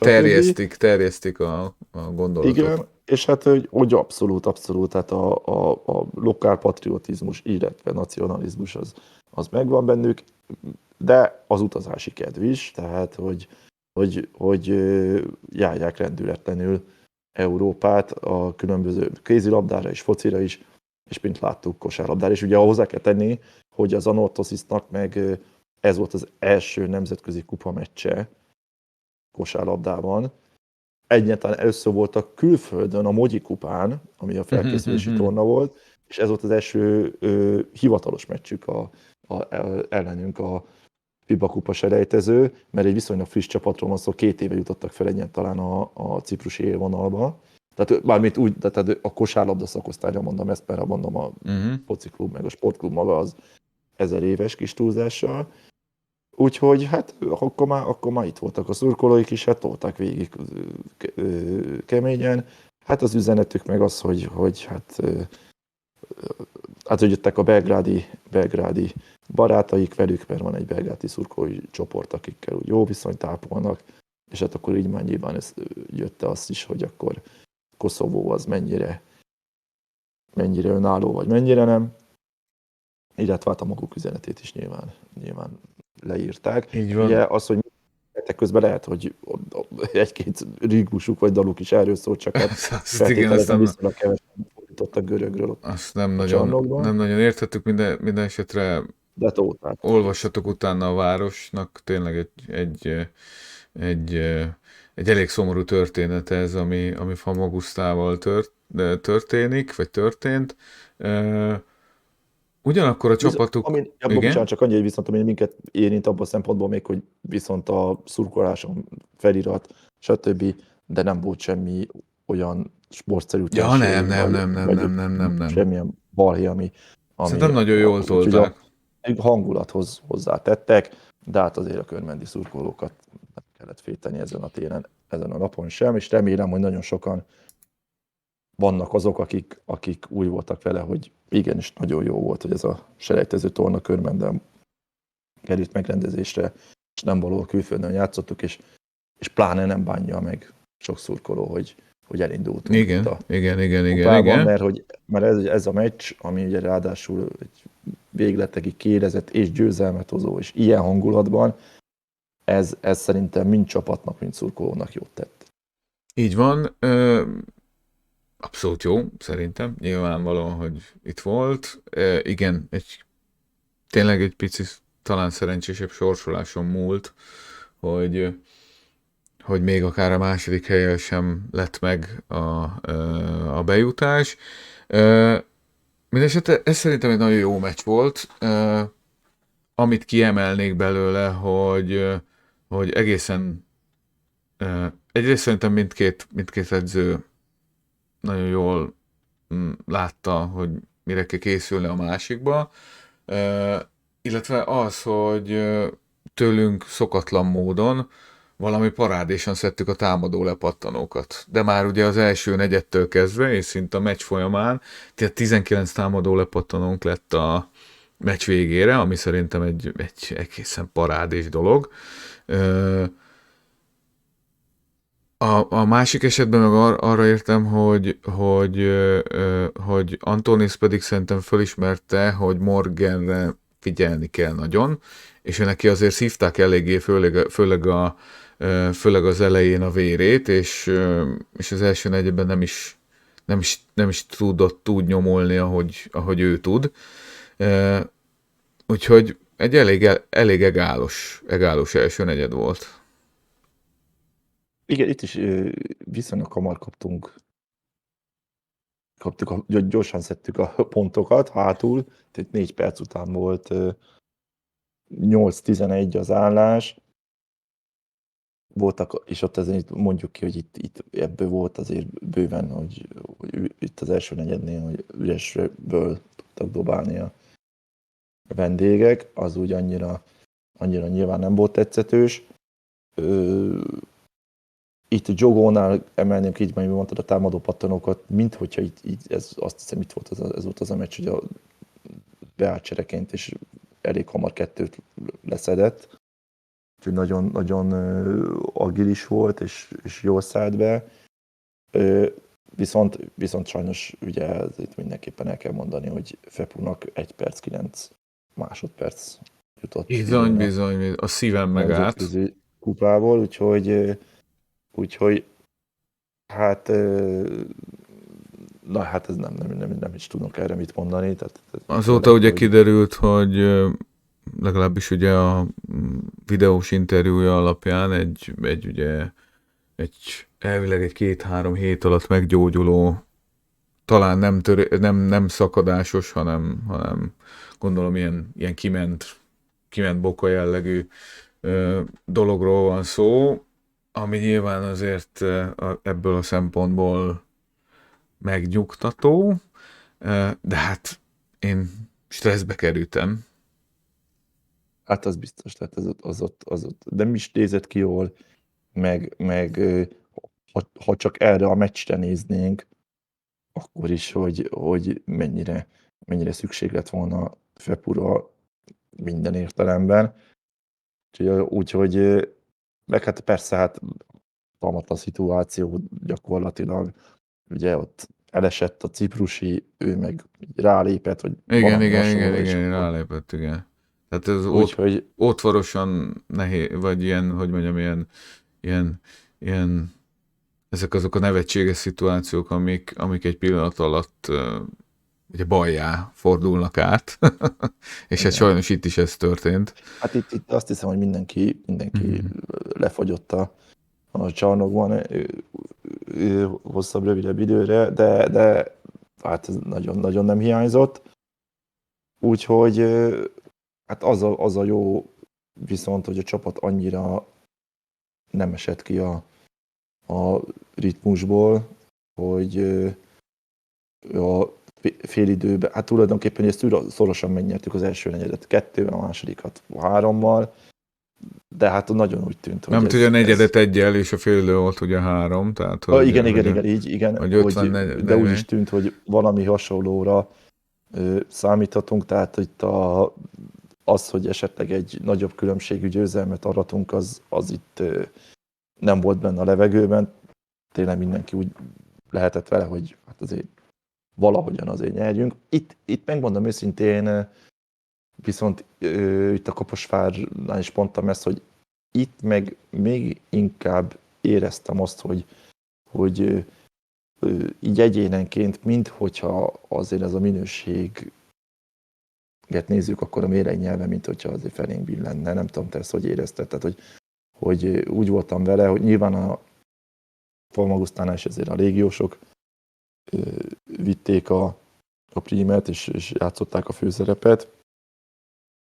Speaker 4: terjesztik a gondolatot.
Speaker 5: Igen, és hát hogy abszolút, tehát a lokálpatriotizmus, illetve nacionalizmus az megvan bennük, de az utazási kedv is, tehát hogy járják rendületlenül Európát a különböző kézilabdára és focira is, és mint láttuk, kosárlabdára is. Ugye hozzá kell tenni, hogy az Anorthosisnak meg ez volt az első nemzetközi kupameccse kosárlabdában. Egyáltalán először voltak külföldön a Mogyi kupán, ami a felkészülési torna volt, és ez volt az első hivatalos meccsük ellenünk a FIBA kupa selejtező, mert egy viszonylag friss csapatról van szó, 2 éve jutottak fel egyáltalán a ciprusi élvonalba. Tehát mármint úgy, tehát a kosárlabda szakosztályra mondom ezt, mert mondom a fociklub meg a sportklub maga az 1000 éves kis túlzással. Úgyhogy hát akkor már itt voltak a szurkolóik is, hát tolták végig keményen. Hát az üzenetük meg az, hogy hogy jöttek a belgrádi barátaik velük, mert van egy belgrádi szurkolói csoport, akikkel úgy jó viszonyt ápolnak, és hát akkor így már nyilván ez jötte azt is, hogy akkor Koszovó az mennyire önálló, vagy mennyire nem. Illetve hát a maguk üzenetét is nyilván leírták. Ugye az, hogy közben lehet, hogy egy-két rígusuk vagy daluk is erről szól, csak hát feltételezem viszonylag kevesen fordítottak görögről.
Speaker 4: Azt nem nagyon értettük, minden esetre olvassatok utána a városnak, tényleg egy elég szomorú történet ez, ami Famagusztával történik, vagy történt. Ugyanakkor a csapatuk...
Speaker 5: Bocsánat, csak annyi, hogy viszont ami minket érint abban a szempontból még, hogy viszont a szurkoláson felirat, stb., de nem volt semmi olyan sportszerű
Speaker 4: nem.
Speaker 5: Semmilyen balhé, ami
Speaker 4: szerintem nagyon jól tolták.
Speaker 5: Hangulathoz hozzátettek, de hát azért a körmendi szurkolókat nem kellett félteni ezen a téren, ezen a napon sem, és remélem, hogy nagyon sokan vannak azok, akik úgy voltak vele, hogy igenis nagyon jó volt, hogy ez a selejtező torna Körmenden került megrendezésre, és nem valahol külföldön játszottuk, és
Speaker 4: pláne
Speaker 5: nem bánja meg sok szurkoló, hogy elindultunk.
Speaker 4: Igen.
Speaker 5: Mert ez a meccs, ami ugye ráadásul egy végletekig kérezett és győzelmet hozó, és ilyen hangulatban, ez szerintem mind csapatnak, mind szurkolónak jót tett.
Speaker 4: Így van. Abszolút jó, szerintem. Nyilvánvalóan, hogy itt volt. Igen, tényleg egy pici, talán szerencsésebb sorsoláson múlt, hogy még akár a második helyen sem lett meg a bejutás. Mindenesetre ez szerintem egy nagyon jó meccs volt. Amit kiemelnék belőle, hogy egészen egyrészt szerintem mindkét edző nagyon jól látta, hogy mire kell készülni a másikba, illetve az, hogy tőlünk szokatlan módon valami parádésan szedtük a támadó lepattanókat. De már ugye az első negyedtől kezdve, és szinte a meccs folyamán, tehát 19 támadó lepattanónk lett a meccs végére, ami szerintem egy egészen parádés dolog. A másik esetben meg arra értem, hogy Antonis pedig szerintem fölismerte, hogy Morganre figyelni kell nagyon, és ő neki azért szívták eléggé, főleg az elején a vérét, és az első negyedben nem is tudott úgy nyomolni, ahogy ő tud. Úgyhogy egy elég egálos első negyed volt.
Speaker 5: Igen, itt is viszonylag hamar gyorsan szedtük a pontokat hátul, tehát 4 perc után volt 8-11 az állás. Voltak, és ott azért mondjuk ki, hogy itt ebből volt azért bőven, hogy itt az első negyednél, hogy üresből tudtak dobálni a vendégek, az úgy annyira nyilván nem volt tetszetős. Itt a Jogónál emelném ki, így majd mondtad a támadó pattanókat, minthogyha azt hiszem itt volt ez volt az a meccs, hogy a beállt csereként, és elég hamar 2 leszedett. Úgyhogy nagyon agilis volt, és jól szállt be. Viszont sajnos ugye itt mindenképpen el kell mondani, hogy Fepunak 1 perc 9 másodperc jutott.
Speaker 4: Bizony, a szívem megállt.
Speaker 5: Kupából, úgyhogy hát ez nem is tudok erre mit mondani. Tehát
Speaker 4: azóta ugye kiderült, hogy legalábbis ugye a videós interjúja alapján egy elvileg egy 2-3 hét alatt meggyógyuló, talán nem szakadásos, hanem gondolom ilyen kiment boka jellegű dologról van szó, ami nyilván azért ebből a szempontból megnyugtató, de hát én stresszbe kerültem.
Speaker 5: Hát az biztos, tehát az ott nem is nézett ki jól, meg ha csak erre a meccsre néznénk, akkor is, hogy mennyire szükség lett volna Fepura minden értelemben. Úgyhogy meg hát persze, hát a szituáció gyakorlatilag, ugye ott elesett a ciprusi, ő meg rálépett, hogy
Speaker 4: igen, rálépett, igen. Tehát ez ótvorosan nehéz, vagy ilyen, hogy mondjam, ilyen ezek azok a nevetséges szituációk, amik egy pillanat alatt ugye baljá fordulnak át, és hát sajnos itt is ez történt.
Speaker 5: Hát itt azt hiszem, hogy mindenki lefagyott a csarnokban hosszabb, rövidebb időre, de hát ez nagyon nem hiányzott. Úgyhogy hát az a jó viszont, hogy a csapat annyira nem esett ki a ritmusból, hogy a félidőben, hát tulajdonképpen ezt szorosan megnyertük az első negyedet 2-vel, a másodikat 3-mal, de hát nagyon úgy tűnt, hogy
Speaker 4: nem tudja, a negyedet 1-jel, és a félidő volt ugye 3, tehát... Hogy,
Speaker 5: igen, de úgy is tűnt, hogy valami hasonlóra számíthatunk, tehát itt az, hogy esetleg egy nagyobb különbségű győzelmet aratunk, az itt nem volt benne a levegőben. Tényleg mindenki úgy lehetett vele, hogy hát azért valahogyan azért nyerjünk. Itt megmondom őszintén, viszont itt a Kaposvárnál is mondtam ezt, hogy itt meg még inkább éreztem azt, hogy így egyénenként, minthogyha azért ez a minőséget nézzük, akkor a méreg nyelve, mint hogyha azért felénk billenne. Nem tudom, te ezt hogy érezted. Tehát, hogy úgy voltam vele, hogy nyilván a Famagusztánál is azért a légiósok vitték a prímet, és játszották a főszerepet,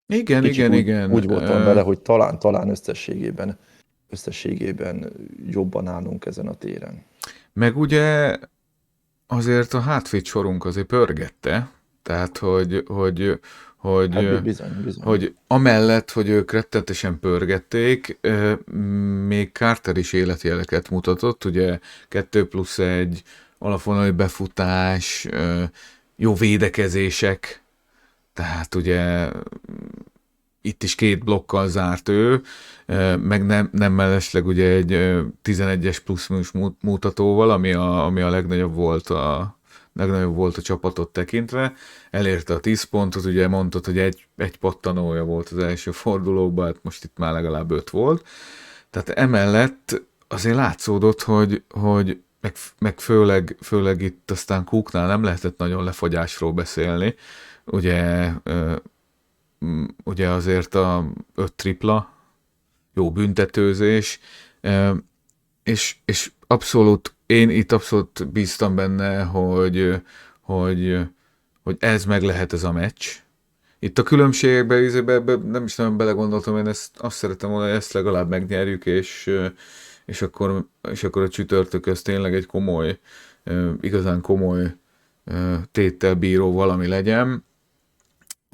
Speaker 4: Igen,
Speaker 5: Kicsit
Speaker 4: igen.
Speaker 5: úgy voltam vele, hogy talán összességében jobban állunk ezen a téren.
Speaker 4: Meg ugye azért a hátvéd sorunk azért pörgette, tehát
Speaker 5: Hát bizony.
Speaker 4: hogy amellett, hogy ők rettenetesen pörgették, még Carter is életjeleket mutatott, ugye 2+1, alapvonali befutás, jó védekezések, tehát ugye itt is 2 blokkal zárt ő, meg nem mellesleg ugye egy 11-es plusz mutatóval, ami a legnagyobb volt a csapatot tekintve. Elérte a 10 pontot, ugye mondtad, hogy egy pattanója volt az első fordulóban, hát most itt már legalább 5 volt. Tehát emellett azért látszódott, hogy meg főleg itt aztán Cooknál nem lehetett nagyon lefagyásról beszélni. Ugye azért a 5 tripla, jó büntetőzés, és én itt abszolút bíztam benne, hogy ez meg lehet ez a meccs. Itt a különbségekben nem is nagyon belegondoltam, én azt szeretem volna, hogy ezt legalább megnyerjük, és akkor a csütörtök ez tényleg egy igazán komoly téttel bíró valami legyen.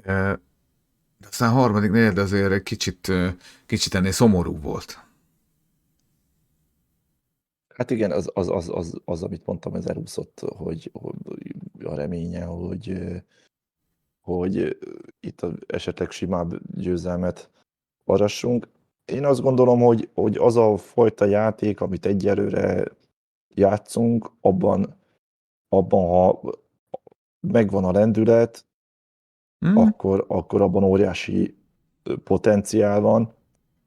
Speaker 4: De aztán a harmadik negyed azért egy kicsit ennél szomorú volt.
Speaker 5: Hát igen, az amit mondtam, ez elúszott, hogy a reménye, hogy itt esetleg simább győzelmet arassunk. Én azt gondolom, hogy az a fajta játék, amit egyelőre játszunk, abban ha megvan a lendület, akkor abban óriási potenciál van,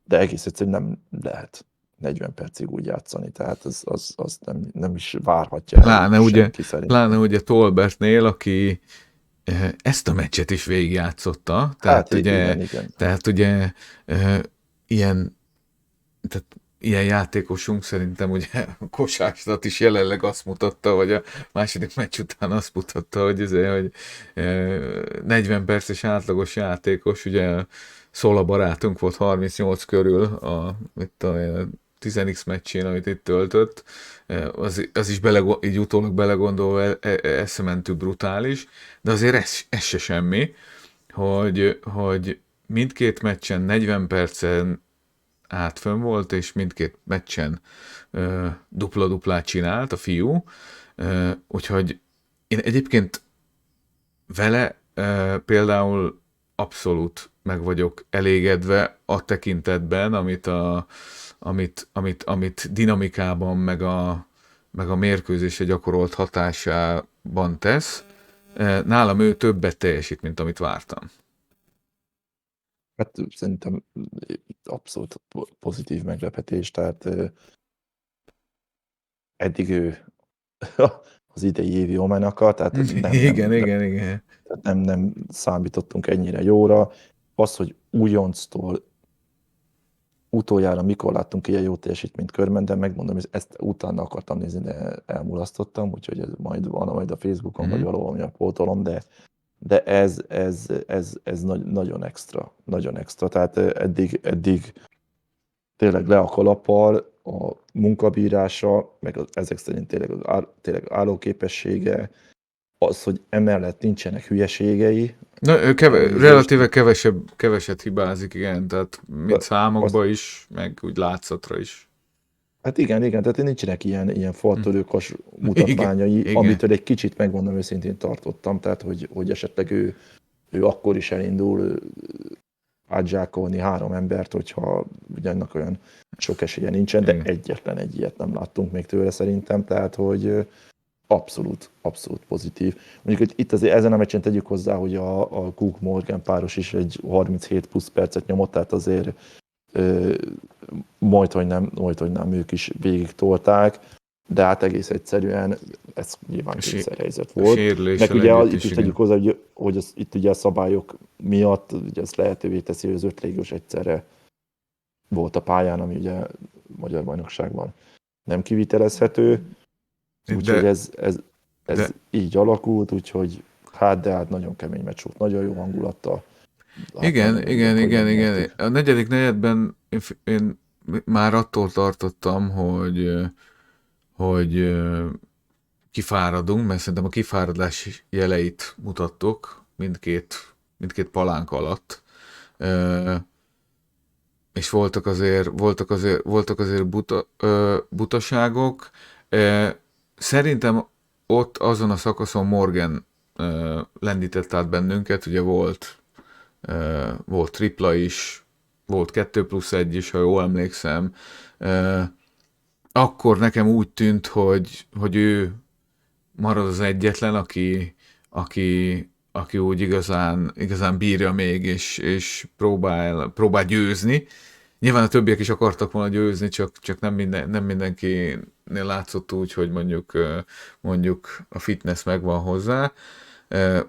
Speaker 5: de egész egyszerűen nem lehet 40 percig úgy játszani, tehát az nem is várhatja senki szerintem.
Speaker 4: Pláne ugye Tolbertnél, aki ezt a meccset is végigjátszotta, tehát
Speaker 5: Hát
Speaker 4: ugye,
Speaker 5: igen.
Speaker 4: tehát ugye ilyen játékosunk szerintem ugye a Kosárszat is jelenleg azt mutatta, vagy a második meccs után azt mutatta, hogy 40 perces átlagos játékos, ugye Szola barátunk volt 38 körül itt a 10x meccsén, amit itt töltött, az is így utólag belegondolva eszementő brutális, de azért ez se semmi, hogy mindkét meccsen 40 percen át fönn volt, és mindkét meccsen dupla-duplát csinált a fiú, úgyhogy én egyébként vele például abszolút meg vagyok elégedve a tekintetben, amit dinamikában, meg a mérkőzésre gyakorolt hatásában tesz. Nálam ő többet teljesít, mint amit vártam.
Speaker 5: Hát szerintem abszolút pozitív meglepetés, tehát eddig ő az idei évi Omenaka, tehát
Speaker 4: Igen.
Speaker 5: Nem számítottunk ennyire jóra. Az, hogy újonctól utoljára mikor láttunk ilyen jó teljesítményt körben, de megmondom, hogy ezt utána akartam nézni, de elmulasztottam, úgyhogy ez majd a Facebookon vagy valahol pótolom, de ez nagyon extra. Tehát eddig tényleg le a kalappal, a munkabírása, meg ezek szerint tényleg állóképessége, az, hogy emellett nincsenek hülyeségei.
Speaker 4: Ő relatíve keveset hibázik, igen, tehát mint számokba is, meg úgy látszatra is.
Speaker 5: Hát igen, tehát nincsenek ilyen faltörőkos mutatványai,
Speaker 4: igen.
Speaker 5: amitől egy kicsit, megmondom őszintén, tartottam, tehát hogy esetleg ő akkor is elindul átzsákolni 3 embert, hogyha ugye ennek olyan sok esélye nincsen, de egyetlen egy ilyet nem láttunk még tőle szerintem, tehát hogy abszolút pozitív. Mondjuk, hogy itt azért ezen a meccsen tegyük hozzá, hogy a Cook-Morgan páros is egy 37 plusz percet nyomott, tehát azért majdhogy nem ők is végig tolták, de hát egész egyszerűen ez nyilván kényszerhelyzet volt. Meg ugye itt is tegyük hozzá, hogy itt ugye a szabályok miatt ugye ez lehetővé teszi, hogy az 5 légiós egyszerre volt a pályán, ami ugye Magyar Bajnokságban nem kivitelezhető. Úgyhogy ez így alakult, úgyhogy hát nagyon kemény meccs volt, nagyon jó hangulattal.
Speaker 4: Igen,
Speaker 5: nem
Speaker 4: igen,
Speaker 5: jött, hogy
Speaker 4: igen, igen.
Speaker 5: megnyertük.
Speaker 4: A negyedik negyedben én már attól tartottam, hogy kifáradunk, mert szerintem a kifáradás jeleit mutattuk mindkét palánk alatt. Ö, és voltak azért butaságok. Szerintem ott azon a szakaszon Morgan lendített át bennünket, ugye volt tripla is, volt 2+1 is, ha jól emlékszem. Akkor nekem úgy tűnt, hogy ő marad az egyetlen, aki úgy igazán bírja még, és próbál győzni. Nyilván a többiek is akartak volna győzni, csak nem mindenkinél látszott úgy, hogy mondjuk a fitness megvan hozzá.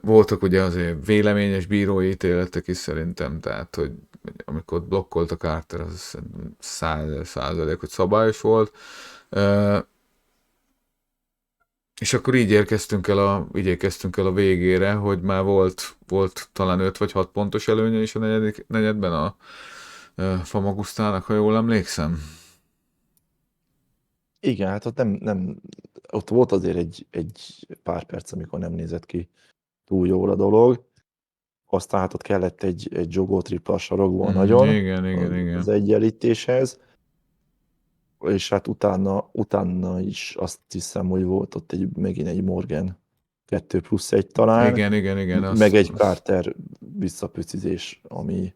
Speaker 4: Voltak ugye azért véleményes bírói ítéletek is szerintem, tehát hogy amikor blokkolt a Carter, az 100%, hogy szabályos volt. És akkor így érkeztünk el a végére, hogy már volt talán 5 vagy 6 pontos előnye is a negyedik negyedben a Famagusztának, ha jól emlékszem.
Speaker 5: Igen, hát ott ott volt azért egy pár perc, amikor nem nézett ki túl jól a dolog. Aztán hát ott kellett egy jogó tripla a sarokból nagyon
Speaker 4: Igen.
Speaker 5: az egyenlítéshez. És hát utána is azt hiszem, hogy volt ott megint egy Morgan 2+1 talán,
Speaker 4: Igen.
Speaker 5: meg egy Carter visszapöcizés, ami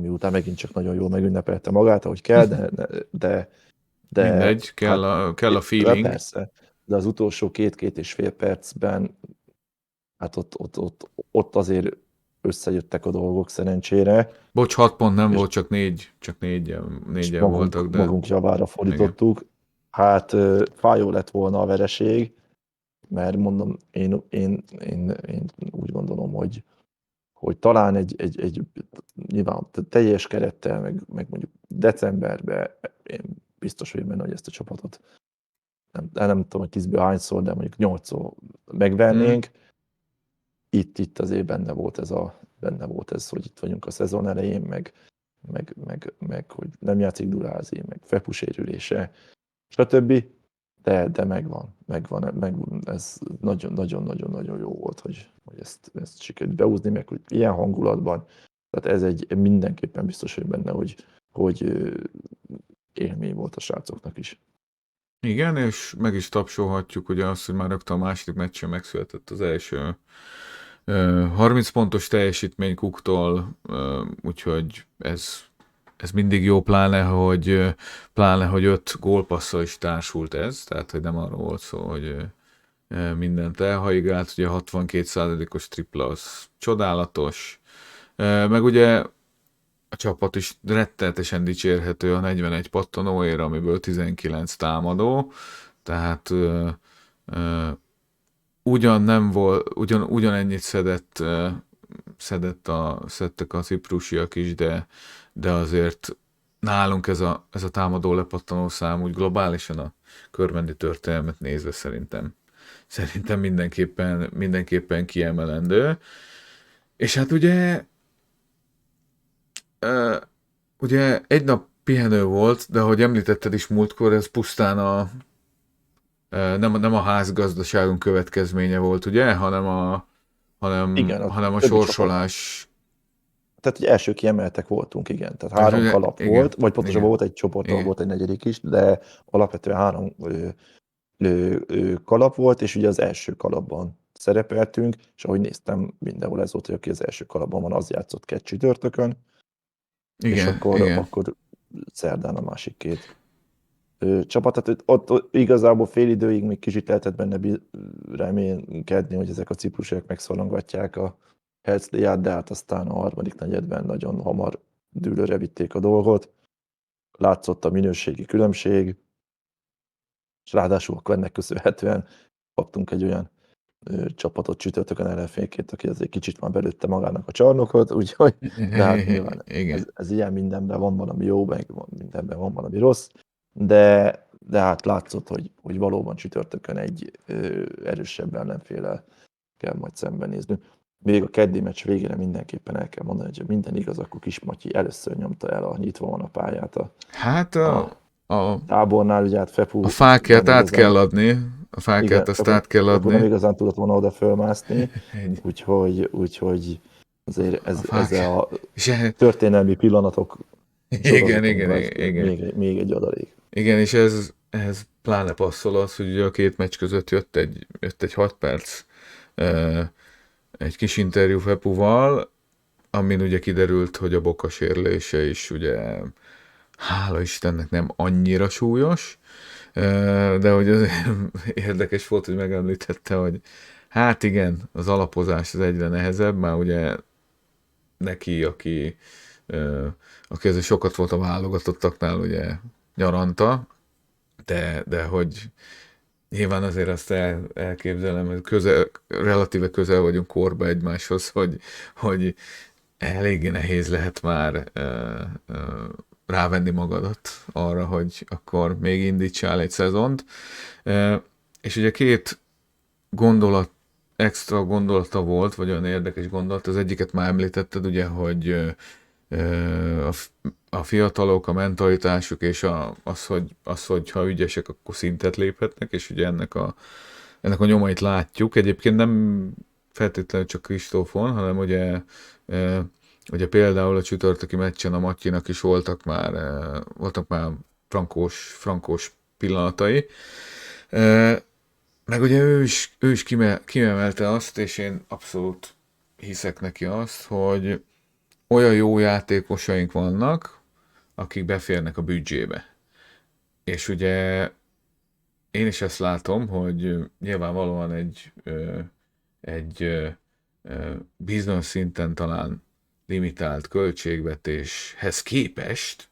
Speaker 5: után megint csak nagyon jól megünnepelte magát, ahogy kell, de
Speaker 4: Mindegy, kell a feeling.
Speaker 5: Persze, de az utolsó 2-2,5 percben hát ott azért összejöttek a dolgok szerencsére.
Speaker 4: Bocs, 6 pont nem volt, csak négyen voltak. De...
Speaker 5: magunk javára fordítottuk. Igen. Hát fájó lett volna a vereség, mert mondom, én úgy gondolom, hogy talán egy nyilván teljes kerettel, meg mondjuk decemberben én biztos vagyok benne, hogy ezt a csapatot nem tudom, hogy 10-ből hányszor, de mondjuk 8-szor megvernénk. Itt azért benne volt ez, hogy itt vagyunk a szezon elején, meg hogy nem játszik Durázi, meg Fepu sérülése, stb. De megvan, ez nagyon jó volt, hogy ezt sikerült beúzni, meg hogy ilyen hangulatban, tehát ez mindenképpen biztos, hogy benne, hogy élmény volt a srácoknak is.
Speaker 4: Igen, és meg is tapsolhatjuk ugye azt, hogy már rögtön a második meccsen megszületett az első 30 pontos teljesítmény Cooktól, úgyhogy ez mindig jó, pláne, hogy 5 gólpasszal is társult ez, tehát hogy nem arról volt szó, hogy mindent elhaigált, ugye 62%-os tripla az csodálatos, meg ugye a csapat is rettenetesen dicsérhető a 41 pattanóért, amiből 19 támadó, tehát ugyanennyit szedtek a ciprusiak is, de azért nálunk ez a támadó lepattanó szám úgy globálisan a körbendi történelmet nézve szerintem mindenképpen kiemelendő. És hát ugye egy nap pihenő volt, de ahogy említetted is múltkor, ez pusztán nem a házgazdaságunk következménye volt, ugye, hanem a sorsolás.
Speaker 5: Tehát, hogy első kiemeltek voltunk, igen. Tehát 3 kalap volt, vagy pontosabban volt egy csoporttal, volt egy negyedik is, de alapvetően 3 kalap volt, és ugye az első kalapban szerepeltünk, és ahogy néztem, mindenhol ez volt, hogy aki az első kalapban van, az játszott 2 csütörtökön, és akkor szerdán a másik 2 csapat. Tehát ott igazából fél időig még kicsit lehetett benne reménykedni, hogy ezek a ciprusiak megszorongatják a Herzliyát, de hát aztán a harmadik negyedben nagyon hamar dűlőre vitték a dolgot. Látszott a minőségi különbség, és ráadásul akkor ennek köszönhetően kaptunk egy olyan csapatot csütörtökön ellenfélként, aki azért kicsit már belőtte magának a csarnokot, úgyhogy de hát nyilván ez ilyen mindenben van valami jó, meg mindenben van valami rossz, de hát látszott, hogy valóban csütörtökön egy erősebb ellenféllel kell majd szembenéznünk. még a keddi meccs végére mindenképpen el kell mondani, hogy minden igaz, akkor Kismatyi először nyomta el a nyitva van a pályát
Speaker 4: Hát
Speaker 5: a tábornál, ugye hát Fepu...
Speaker 4: a fákját
Speaker 5: nem
Speaker 4: át
Speaker 5: igazán-
Speaker 4: kell adni, a fákját
Speaker 5: igen,
Speaker 4: azt
Speaker 5: Fepu-
Speaker 4: át kell
Speaker 5: Fepu nem
Speaker 4: adni.
Speaker 5: igazán tudott volna oda fölmászni,
Speaker 4: Ennyi.
Speaker 5: úgyhogy azért
Speaker 4: A fák.
Speaker 5: ezzel a
Speaker 4: És
Speaker 5: történelmi pillanatok
Speaker 4: igen,
Speaker 5: még egy adalék.
Speaker 4: Igen, és ez pláne passzol az, hogy ugye a két meccs között jött egy 6 perc egy kis interjú Fepuval, amin ugye kiderült, hogy a boka sérülése is ugye hála Istennek nem annyira súlyos, de hogy azért érdekes volt, hogy megemlítette, hogy hát igen, az alapozás az egyre nehezebb, már ugye neki, aki azért sokat volt a válogatottaknál ugye nyaranta, de hogy nyilván azért azt elképzelem, hogy relatíve közel vagyunk korba egymáshoz, hogy eléggé nehéz lehet már rávenni magadat arra, hogy akkor még indítsál egy szezont. És ugye két extra gondolata volt, vagy olyan érdekes gondolat, az egyiket már említetted, ugye, hogy a fiatalok, a mentalitásuk, és az, hogy ha ügyesek, akkor szintet léphetnek, és ugye ennek a nyomait látjuk. Egyébként nem feltétlenül csak Kristófon, hanem ugye például a csütörtöki meccsen a Matyinak is voltak már frankós pillanatai. Meg ugye ő is kiemelte azt, és én abszolút hiszek neki azt, hogy olyan jó játékosaink vannak, akik beférnek a büdzsébe. És ugye én is ezt látom, hogy nyilvánvalóan egy bizonyos szinten talán limitált költségvetéshez képest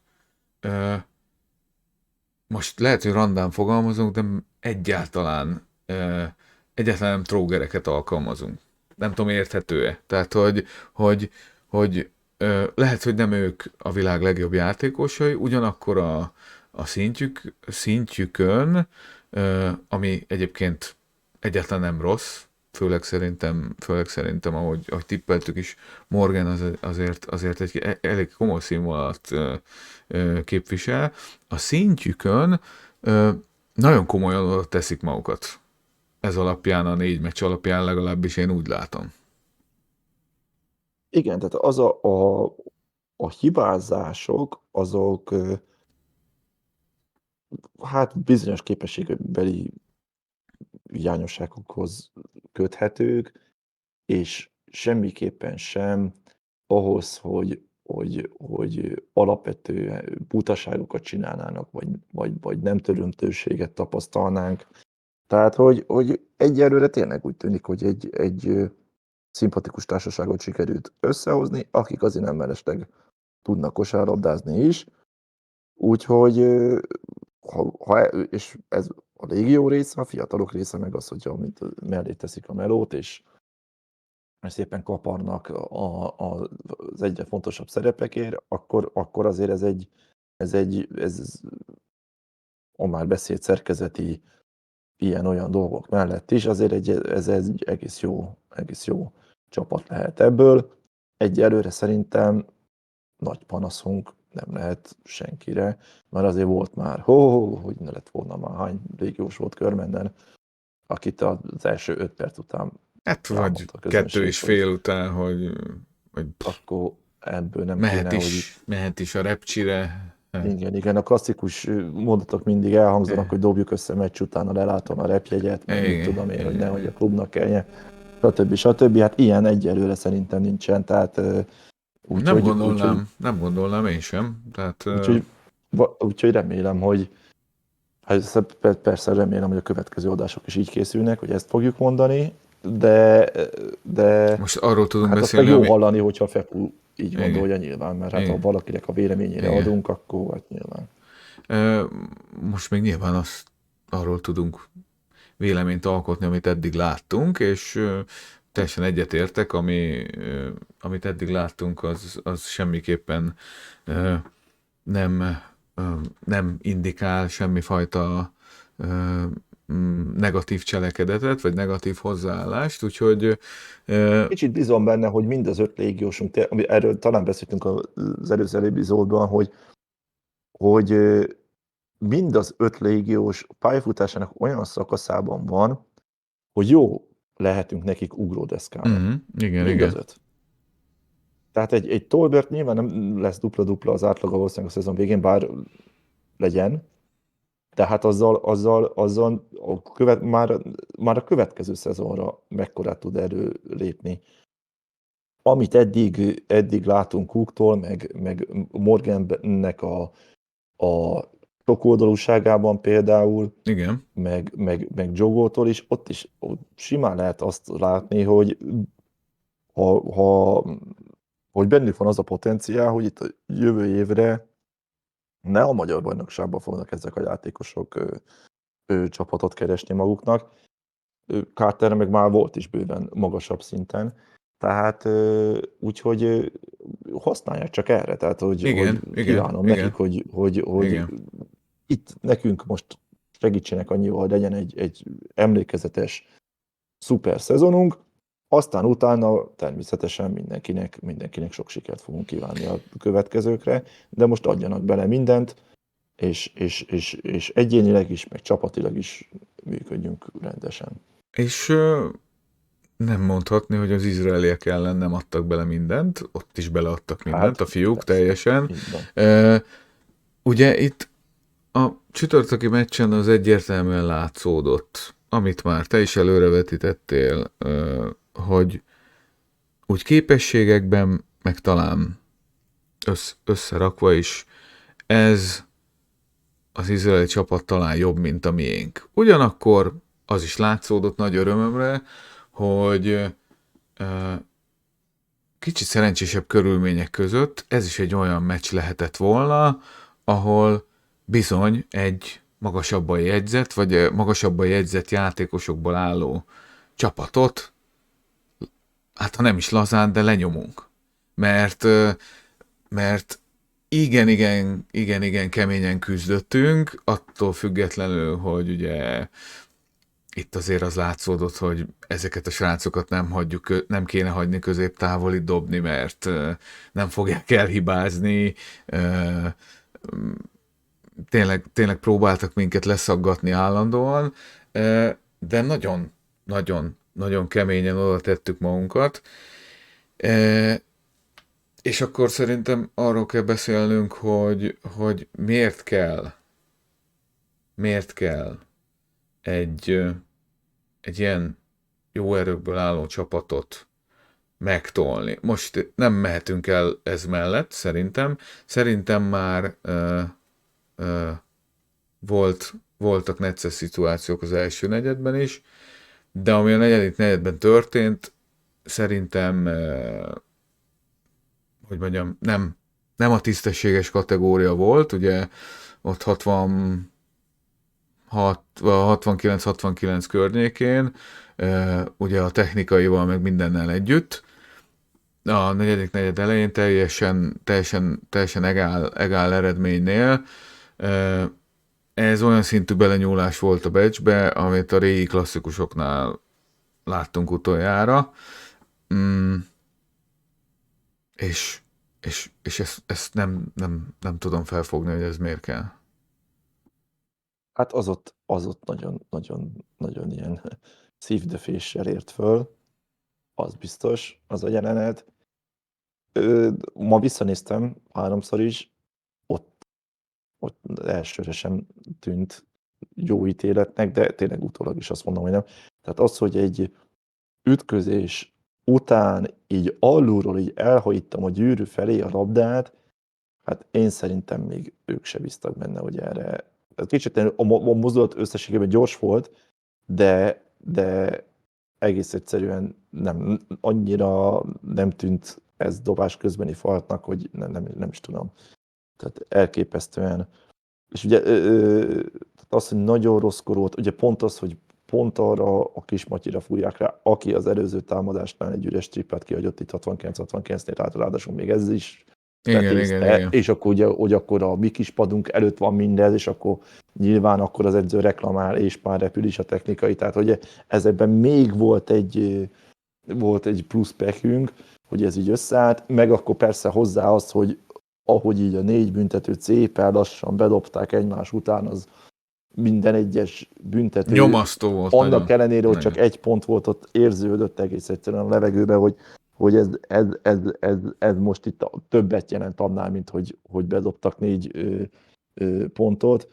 Speaker 4: most lehet, hogy randán fogalmazunk, de egyáltalán nem trógereket alkalmazunk. Nem tudom, érthető-e? Tehát, hogy lehet, hogy nem ők a világ legjobb játékosai, ugyanakkor a szintjükön, ami egyébként egyáltalán nem rossz, főleg szerintem ahogy tippeltük is, Morgan azért egy elég komoly színvonalat képvisel. A szintjükön nagyon komolyan oda teszik magukat. Ez alapján, a 4 meccs alapján legalábbis én úgy látom.
Speaker 5: Igen, tehát a hibázások, azok hát bizonyos képességbeli hiányosságokhoz köthetők, és semmiképpen sem ahhoz, hogy alapvető butaságokat csinálnának, vagy nem törömtőséget tapasztalnánk. Tehát, hogy egyelőre tényleg úgy tűnik, hogy egy szimpatikus társaságot sikerült összehozni, akik azért nem mellesleg tudnak kosárlabdázni is. Úgyhogy, és ez a légió része, a fiatalok része meg az, hogy amit mellé teszik a melót, és szépen kaparnak az egyre fontosabb szerepekért, akkor azért ez a már beszélt szerkezeti ilyen-olyan dolgok mellett is, azért ez egy egész jó csapat lehet ebből. Egyelőre szerintem nagy panaszunk nem lehet senkire, mert azért volt már, hogy ne lett volna már, hány légiós volt Körmenden, akit az első 5 perc után
Speaker 4: Hát vagy 2,5 után, hogy
Speaker 5: akkor ebből nem kéne,
Speaker 4: mehet is a repcsire.
Speaker 5: Igen, a klasszikus mondatok mindig elhangzanak, hogy dobjuk össze meccs után a leláton a repjegyet, meg mit tudom én, hogy nehogy a klubnak kelljen, stb. Hát ilyen egyelőre szerintem nincsen, tehát
Speaker 4: nem gondolnám én sem. Tehát,
Speaker 5: úgyhogy remélem, hogy persze remélem, hogy a következő adások is így készülnek, hogy ezt fogjuk mondani, de
Speaker 4: most arról tudunk
Speaker 5: hát
Speaker 4: beszélni,
Speaker 5: azt meg jó hallani, hogyha Fepu így
Speaker 4: Igen.
Speaker 5: gondolja nyilván, mert hát ha valakinek a véleményére
Speaker 4: Igen.
Speaker 5: adunk, akkor hát nyilván.
Speaker 4: Most még nyilván arról tudunk véleményt alkotni, amit eddig láttunk, és teljesen egyetértek, amit eddig láttunk, az semmiképpen nem indikál semmifajta negatív cselekedetet, vagy negatív hozzáállást, úgyhogy
Speaker 5: Kicsit bízom benne, hogy mind az 5 légiósunk, erről talán beszéltünk az előző epizódban, hogy mind az 5 légiós pályafutásának olyan szakaszában van, hogy jó lehetünk nekik ugródeszkának.
Speaker 4: Igen,
Speaker 5: Mind
Speaker 4: igen.
Speaker 5: az 5. Tehát egy Tolbert nyilván nem lesz dupla-dupla az átlaga valószínűleg a szezon végén, bár legyen, tehát azzal már a következő szezonra mekkorát tud előlépni. Amit eddig látunk Cooktól, meg Morgannek a sokoldalúságában például,
Speaker 4: Igen.
Speaker 5: meg Jogótól is, ott is simán lehet azt látni, hogy hogy bennük van az a potenciál, hogy itt a jövő évre ne a magyar bajnokságban fognak ezek a játékosok csapatot keresni maguknak. Carter meg már volt is bőven magasabb szinten. Tehát úgyhogy használják csak erre. Tehát, hogy kívánom nekik, hogy itt nekünk most segítsenek annyival, hogy legyen egy emlékezetes szuper szezonunk, aztán utána természetesen mindenkinek sok sikert fogunk kívánni a következőkre, de most adjanak bele mindent, és egyénileg is, meg csapatilag is működjünk rendesen. És
Speaker 4: nem mondhatni, hogy az izraeliek ellen nem adtak bele mindent, ott is beleadtak mindent, a fiúk teljesen. Ugye itt a csütörtöki meccsen az egyértelműen látszódott, amit már te is előrevetítettél, hogy úgy képességekben, meg talán összerakva is, ez az izraeli csapat talán jobb, mint a miénk. Ugyanakkor az is látszódott nagy örömömre, hogy kicsit szerencsésebb körülmények között ez is egy olyan meccs lehetett volna, ahol bizony egy magasabban jegyzett, vagy magasabban jegyzett játékosokból álló csapatot, hát ha nem is lazán, de lenyomunk. Mert igen, keményen küzdöttünk, attól függetlenül, hogy ugye itt azért az látszódott, hogy ezeket a srácokat nem kéne hagyni középtávolit dobni, mert nem fogják elhibázni. Tényleg próbáltak minket leszaggatni állandóan, de nagyon keményen oda tettük magunkat. És akkor szerintem arról kell beszélnünk, hogy miért kell egy ilyen jó erőkből álló csapatot megtolni. Most nem mehetünk el ez mellett, szerintem. Szerintem már voltak necces szituációk az első negyedben is, de ami a negyedik negyedben történt, szerintem hogy mondjam, nem a tisztességes kategória volt, ugye ott 69-69 környékén, ugye a technikaival meg mindennel együtt. A negyedik negyed elején teljesen egál eredménynél. Ez olyan szintű belenyúlás volt a meccsbe, amit a régi klasszikusoknál láttunk utoljára. És ezt nem tudom felfogni, hogy ez miért kell.
Speaker 5: Hát az ott nagyon ilyen szívdöféssel ért föl, az biztos, az a jelenet. Ma visszanéztem 3-szor is, ott elsőre sem tűnt jó ítéletnek, de tényleg utólag is azt mondom, hogy nem. Tehát az, hogy egy ütközés után így alulról így elhajíttam a gyűrű felé a labdát, hát én szerintem még ők se bíztak benne, hogy erre. Kicsit a mozdulat összességében gyors volt, de egész egyszerűen annyira nem tűnt ez dobás közbeni faltnak, hogy nem is tudom. Tehát elképesztően. És ugye az, hogy nagyon rosszkor volt, ugye pont az, hogy pont arra a kis Matyira fújják rá, aki az előző támadásnál egy üres triplát kihagyott itt 69-69-nél, ráadásul még ez is tetézte, és akkor ugye, hogy akkor a mi kis padunk előtt van mindez, és akkor nyilván akkor az edző reklamál, és már repül is a technikai, tehát hogy ezekben még volt egy plusz pekünk, hogy ez így összeállt, meg akkor persze hozzá az, hogy ahogy így a 4 büntetőt szépen lassan bedobták egymás után, az minden egyes büntető.
Speaker 4: Nyomasztó volt.
Speaker 5: Annak ellenére, hogy csak 1 pont volt, ott érződött egész egyszerűen a levegőben, hogy ez most itt többet jelent annál, mint hogy bedobtak 4 pontot.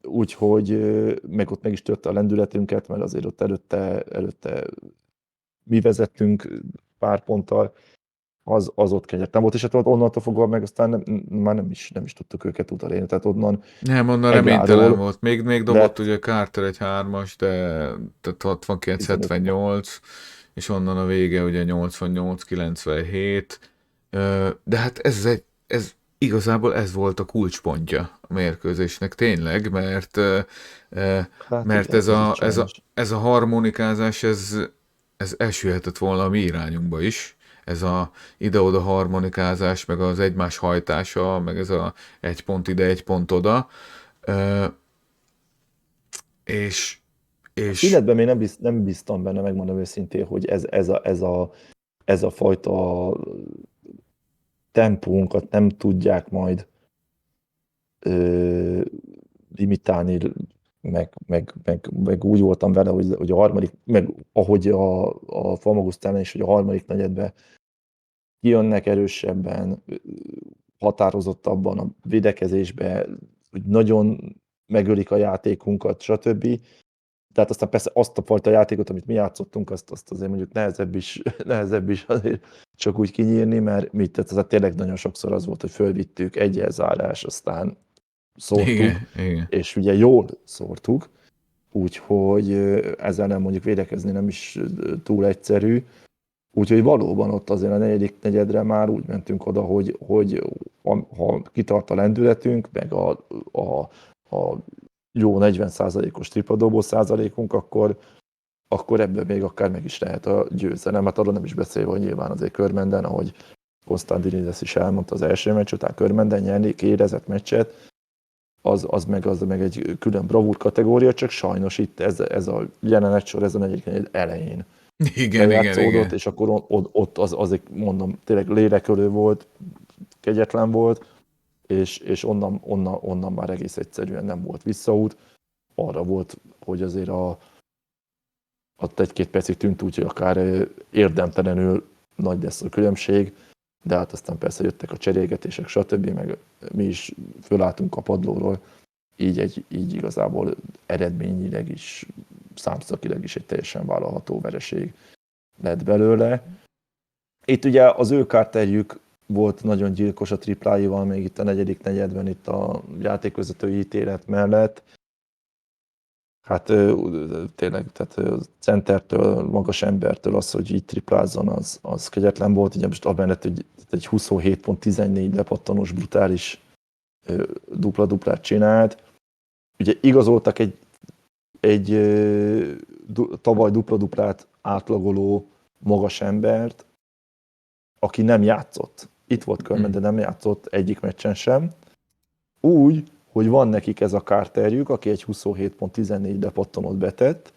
Speaker 5: Úgyhogy meg ott meg is törte a lendületünket, mert azért ott előtte mi vezettünk pár ponttal, az ott kegyetlen volt, és hát onnantól fogva meg aztán már nem is tudtuk őket utolérni, tehát onnan
Speaker 4: reménytelen volt. Még dobott ugye Carter egy 3-as, de tehát 69-78, és onnan a vége ugye 88-97, de hát ez igazából ez volt a kulcspontja a mérkőzésnek tényleg, mert ez a harmonikázás, ez elsülhetett volna a mi irányunkba is. Ez a ide-oda harmonikázás, meg az egymás hajtása, meg ez a 1 pont ide, 1 pont oda. És
Speaker 5: életben még nem bíztam benne, megmondom őszintén, hogy ez a fajta tempónkat nem tudják majd limitálni, meg úgy voltam vele, hogy a harmadik, meg ahogy a Famagusta ellen is, hogy a harmadik negyedben kijönnek erősebben, határozottabban a védekezésbe, hogy nagyon megölik a játékunkat, stb. Tehát aztán persze azt a fajta játékot, amit mi játszottunk, azt azért mondjuk nehezebb is azért csak úgy kinyírni, mert tehát tényleg nagyon sokszor az volt, hogy fölvittük, egy elzárás, aztán szórtuk,
Speaker 4: igen.
Speaker 5: És ugye jól szórtuk, úgyhogy ezzel nem mondjuk védekezni nem is túl egyszerű. Úgyhogy valóban ott azért a negyedik negyedre már úgy mentünk oda, hogy ha kitart a lendületünk, meg a jó 40%-os tripadobó százalékunk, akkor ebből még akár meg is lehet a győzelem. Hát arról nem is beszélve, hogy nyilván azért Körmenden, ahogy Konstantinidis is elmondta az első meccs után, Körmenden nyerni érezett meccset, az meg egy külön bravúr kategória, csak sajnos itt ez a jelenet sor, ez a negyedik negyed elején
Speaker 4: igen.
Speaker 5: És akkor ott azért mondom, tényleg lélekölő volt, kegyetlen volt, és onnan már egész egyszerűen nem volt visszaút. Arra volt, hogy azért ott 1-2 percig tűnt úgy, hogy akár érdemtelenül nagy lesz a különbség, de hát aztán persze jöttek a cserélgetések, stb., meg mi is fölálltunk a padlóról, így igazából eredményileg is, számszakileg is egy teljesen vállalható vereség lett belőle. Itt ugye az ő kárterjük volt nagyon gyilkos a tripláival, még itt a negyedik negyedben, itt a játékvezetői ítélet mellett. Hát tényleg, tehát centertől, magas embertől az, hogy így triplázzon, az kegyetlen volt. Ugye most amellett, hogy egy 27.14 lepattanós brutális dupla-duplát csinált. Ugye igazoltak egy tavaly dupla-duplát átlagoló magas embert, aki nem játszott. Itt volt Körmen, de nem játszott egyik meccsen sem. Úgy, hogy van nekik ez a Carterjük, aki egy 27.14 lepattanót betett,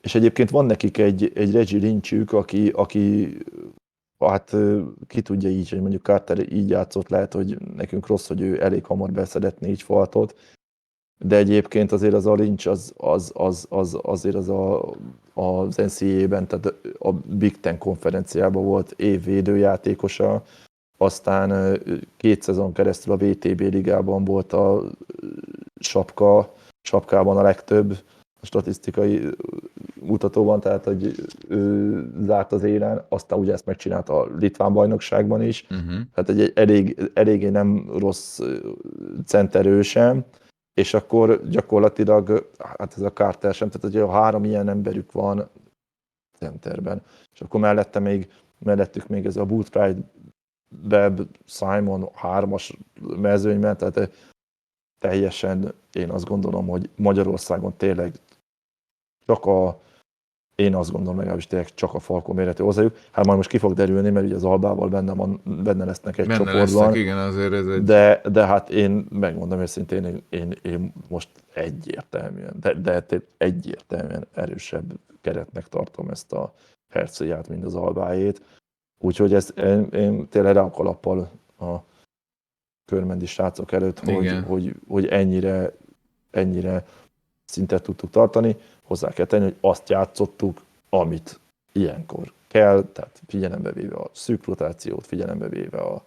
Speaker 5: és egyébként van nekik egy Reggie Lynchük, aki hát ki tudja így, hogy mondjuk Carter így játszott, lehet, hogy nekünk rossz, hogy ő elég hamar beszedett 4 faltot, de egyébként azért az a Lynch azért az NCAA-ben, tehát a Big Ten konferenciában volt év védőjátékosa, aztán 2 szezon keresztül a VTB ligában volt a sapkában a legtöbb a statisztikai mutatóban, tehát hogy ő zárt az élen, aztán ugye ezt megcsinálta a litván bajnokságban is, tehát egy eléggé nem rossz centerő sem, és akkor gyakorlatilag, hát ez a Carter sem, tehát hogy 3 ilyen emberük van centerben, és akkor mellettük még ez a Bootpride Webb, Simon 3-as mezőnyben, tehát teljesen én azt gondolom, hogy Magyarországon tényleg csak én azt gondolom, legalábbis tényleg csak a Falcon mérhető hozzájuk. Hát majd most ki fog derülni, mert ugye az Albával benne lesznek egy
Speaker 4: Benne
Speaker 5: csoportban.
Speaker 4: lesznek, igen, azért ez egy...
Speaker 5: De hát én megmondom őszintén, én most egyértelműen, de egyértelműen erősebb keretnek tartom ezt a Hercéját, mint az Albáét. úgyhogy ezt én tényleg rá a kalappal a körmendi srácok előtt, hogy ennyire szintet tudtuk tartani. Hozzá kell tenni, hogy azt játszottuk, amit ilyenkor kell, tehát figyelembe véve a szűk rotációt, figyelembe véve a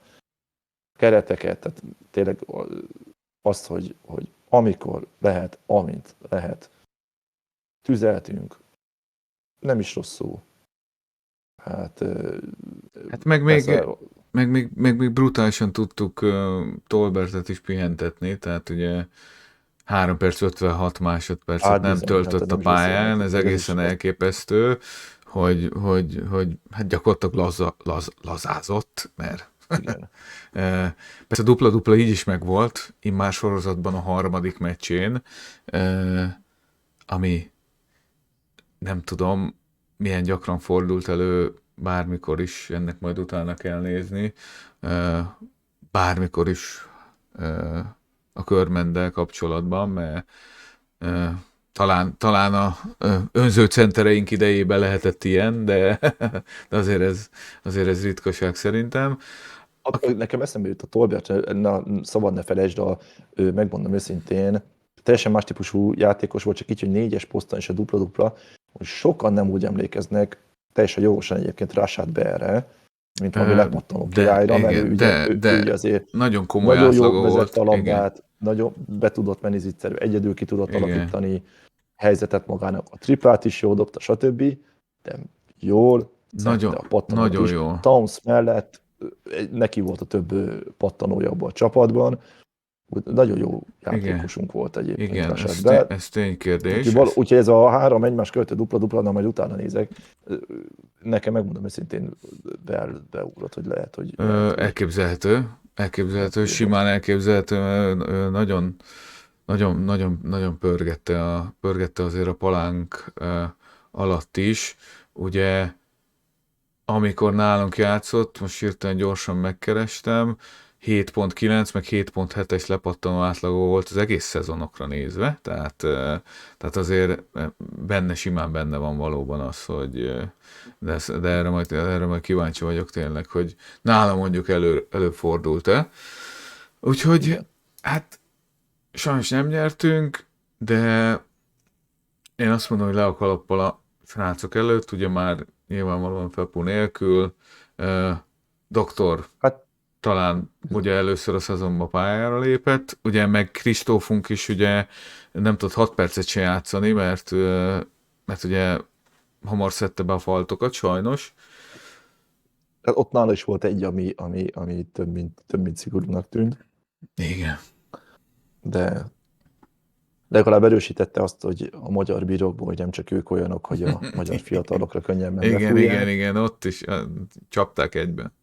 Speaker 5: kereteket, tehát tényleg azt, hogy amikor lehet, amint lehet, tüzeltünk, nem is rosszul. Hát
Speaker 4: meg még brutálisan tudtuk Tolbertet is pihentetni, tehát ugye 3 perc 56 másodpercet nem töltött a pályán, ez egészen elképesztő, hogy hát gyakorlatilag lazázott, mert persze dupla-dupla így is megvolt, immár sorozatban a harmadik meccsén, ami nem tudom, milyen gyakran fordult elő, bármikor is, ennek majd utána kell nézni, bármikor is a körmenddel kapcsolatban, mert talán a önző centereink idejében lehetett ilyen, de azért ez ritkaság szerintem.
Speaker 5: Nekem eszembe jut a Tolbert, szabad ne felejtsd, megmondom őszintén, teljesen más típusú játékos volt, csak így, hogy 4-es poszton és a dupla-dupla, hogy sokan nem úgy emlékeznek, teljesen jogosan egyébként Rashad Bearre, mint ami lepattanó királyra, mert ő azért
Speaker 4: nagyon komoly
Speaker 5: nagyon
Speaker 4: átlaga
Speaker 5: jól vezette a
Speaker 4: volt.
Speaker 5: labdát, nagyon be tudott menni zicserű, egyedül ki tudott alakítani helyzetet magának, a triplát is jól dobta, stb. De jól
Speaker 4: nagyon,
Speaker 5: a pattanót
Speaker 4: nagyon
Speaker 5: is.
Speaker 4: jó.
Speaker 5: Towns mellett neki volt a több pattanója abban a csapatban, nagyon jó játékosunk volt egyébként.
Speaker 4: Igen, ez ténykérdés.
Speaker 5: Úgyhogy ez a 3 egymás követő dupla-dupla, na majd utána nézek. Nekem megmondom őszintén, beugrott, hogy lehet, hogy...
Speaker 4: Elképzelhető, simán elképzelhető, nagyon pörgette azért a palánk alatt is. Ugye, amikor nálunk játszott, most hirtelen gyorsan megkerestem, 7.9 meg 7.7-es lepattanó átlaga volt az egész szezonokra nézve, tehát azért simán benne van valóban az, hogy de erre majd kíváncsi vagyok tényleg, hogy nálam mondjuk előfordult-e. Úgyhogy hát sajnos nem nyertünk, de én azt mondom, hogy le a kalappal a srácok előtt, ugye már nyilvánvalóan Fepu nélkül, doktor talán ugye először a szezonban pályára lépett, ugye meg Kristófunk is ugye nem tudott 6 percet se játszani, mert ugye hamar szedte be a faltokat, sajnos.
Speaker 5: Tehát ott nála is volt egy, ami több mint szigorúnak tűnt.
Speaker 4: Igen.
Speaker 5: De legalább erősítette azt, hogy a magyar bírókból, hogy nem csak ők olyanok, hogy a magyar fiatalokra könnyebben befújják.
Speaker 4: Igen, ott is csapták egyben.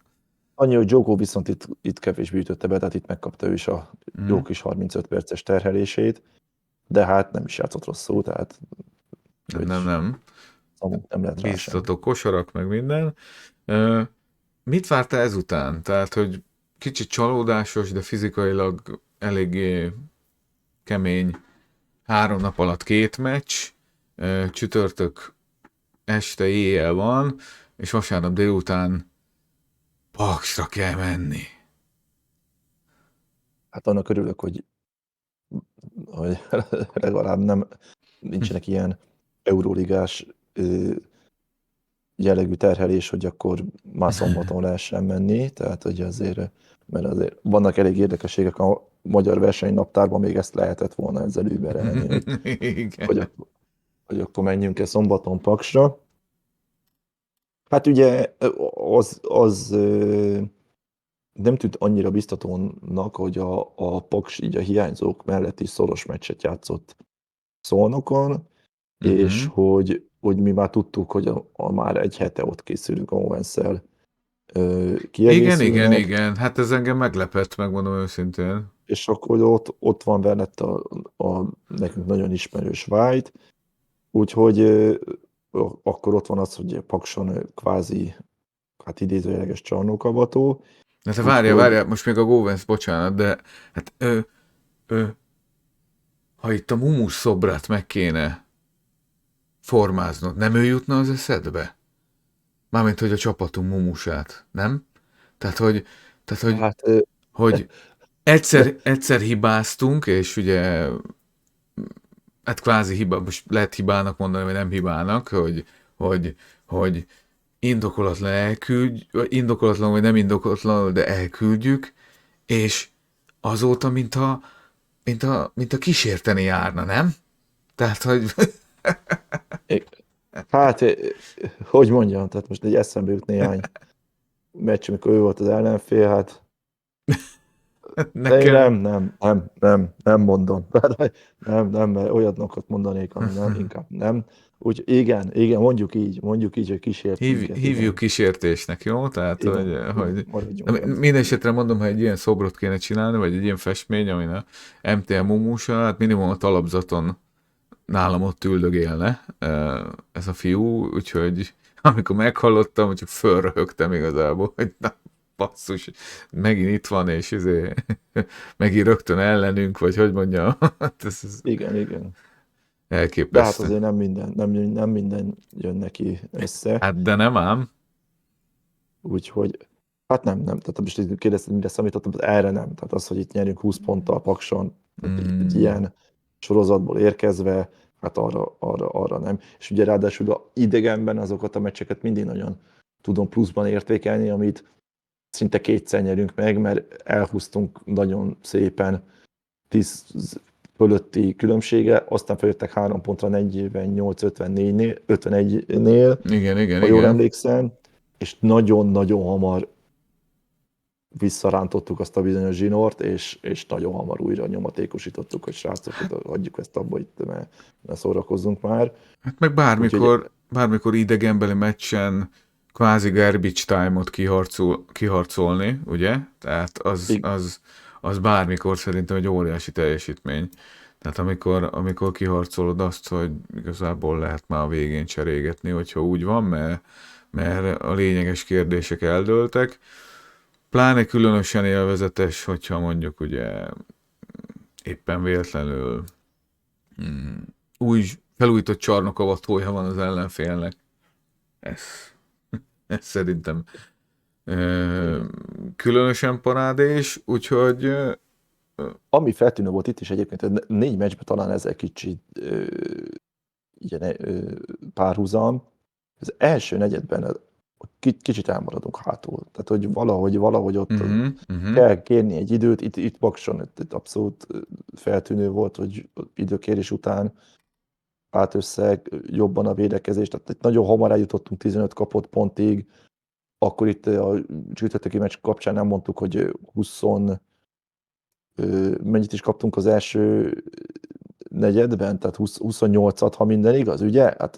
Speaker 5: Annyi, hogy Joko viszont itt kevésbé ütötte be, tehát itt megkapta ő is a jó kis 35 perces terhelését, de hát nem is játszott rosszul, tehát...
Speaker 4: Nem
Speaker 5: lehet rá
Speaker 4: biztató kosarak, meg minden. Mit vártál ezután? Tehát, hogy kicsit csalódásos, de fizikailag eléggé kemény 3 nap alatt 2 meccs, csütörtök este éjjel van, és vasárnap délután Paksra kell menni.
Speaker 5: Hát annak örülök, hogy legalább nincsenek ilyen euróligás jellegű terhelés, hogy akkor már szombaton lehessen menni, tehát hogy azért vannak elég érdekességek a magyar versenynaptárban, még ezt lehetett volna ezzel überelni, hogy akkor menjünk el szombaton Paksra. Hát ugye az nem tűnt annyira biztatónak, hogy a Paks így a hiányzók mellett is szoros meccset játszott Szolnokon, és hogy mi már tudtuk, hogy már egy hete ott készülünk a Owens-szel kiegészülnek.
Speaker 4: Igen, hát ez engem meglepett, megmondom őszintén.
Speaker 5: És akkor ott van bennett a nekünk nagyon ismerős White, úgyhogy akkor ott van az, hogy Pakson kvázi, hát idézőjeleges csarnókavató.
Speaker 4: De te
Speaker 5: Úgyhogy-
Speaker 4: várjál, most még a Góvenc, bocsánat, de hát ha itt a Mumus szobrát meg kéne formáznod, nem ő jutna az eszedbe? Mármint, hogy a csapatunk Mumusát, nem? Tehát, hogy
Speaker 5: Hát
Speaker 4: hogy egyszer hibáztunk, és ugye hát kvázi hiba, most lehet hibának mondani, vagy nem hibának, hogy indokolatlan, vagy nem indokolatlan, de elküldjük, és azóta, mint a kísérteni járna, nem? Tehát, hogy
Speaker 5: Hát, hogy mondjam, tehát most egy eszembe jut néhány meccs, amikor ő volt az ellenfél, hát
Speaker 4: nekem...
Speaker 5: nem mondom. Nem, mert olyanokat mondanék, ami nem, inkább nem. Úgy igen, mondjuk így, hogy kísért minket,
Speaker 4: Hívjuk
Speaker 5: igen.
Speaker 4: kísértésnek, jó? Tehát,
Speaker 5: Igen,
Speaker 4: hogy
Speaker 5: maradjunk
Speaker 4: Na,
Speaker 5: olyan.
Speaker 4: minden esetre mondom, ha egy ilyen szobrot kéne csinálni, vagy egy ilyen festmény, amin a MTM Mumusa, hát minimum a talapzaton nálam ott üldögélne ez a fiú, úgyhogy amikor meghallottam, hogy csak fölröhögtem igazából, hogy na, basszus, megint itt van, és megint rögtön ellenünk, vagy hogy mondjam, ez
Speaker 5: Igen. De hát
Speaker 4: elképesztő.
Speaker 5: azért nem minden jön neki össze.
Speaker 4: Hát de nem ám.
Speaker 5: Úgyhogy, hát nem. Tehát most így kérdezted, mire számítottam, erre nem. Tehát az, hogy itt nyerünk 20 ponttal Pakson, egy ilyen sorozatból érkezve, hát arra nem. És ugye ráadásul a idegenben azokat a meccseket mindig nagyon tudom pluszban értékelni, amit szinte kétszer nyerünk meg, mert elhúztunk nagyon szépen 10 fölötti különbsége, aztán feljöttek 3 pontra 51-nél, ha jól
Speaker 4: Igen.
Speaker 5: emlékszem, és nagyon-nagyon hamar visszarántottuk azt a bizonyos zsinort, és nagyon hamar újra nyomatékosítottuk, hogy srácok, adjuk ezt abba itt, mert szórakozzunk már.
Speaker 4: Hát meg bármikor idegenbeli meccsen kvázi garbage time-ot kiharcolni, ugye? Tehát az bármikor szerintem egy óriási teljesítmény. Tehát amikor kiharcolod azt, hogy igazából lehet már a végén cserégetni, hogyha úgy van, mert a lényeges kérdések eldőltek. Pláne különösen élvezetes, hogyha mondjuk ugye éppen véletlenül új felújított csarnokavatója van az ellenfélnek. Ez szerintem különösen parádés, úgyhogy
Speaker 5: Ami feltűnő volt itt is egyébként, hogy 4 meccsben talán ezzel kicsit ilyen párhuzam. Az első negyedben kicsit elmaradunk hátul. Tehát, hogy valahogy ott kell kérni egy időt. Itt Pakson itt abszolút feltűnő volt, hogy időkérés után állt össze jobban a védekezés. Tehát itt nagyon hamar eljutottunk 15 kapott pontig. Akkor itt a csütörtöki meccs kapcsán nem mondtuk, hogy 20 mennyit is kaptunk az első negyedben, tehát 28-at, ha minden igaz, ugye? Hát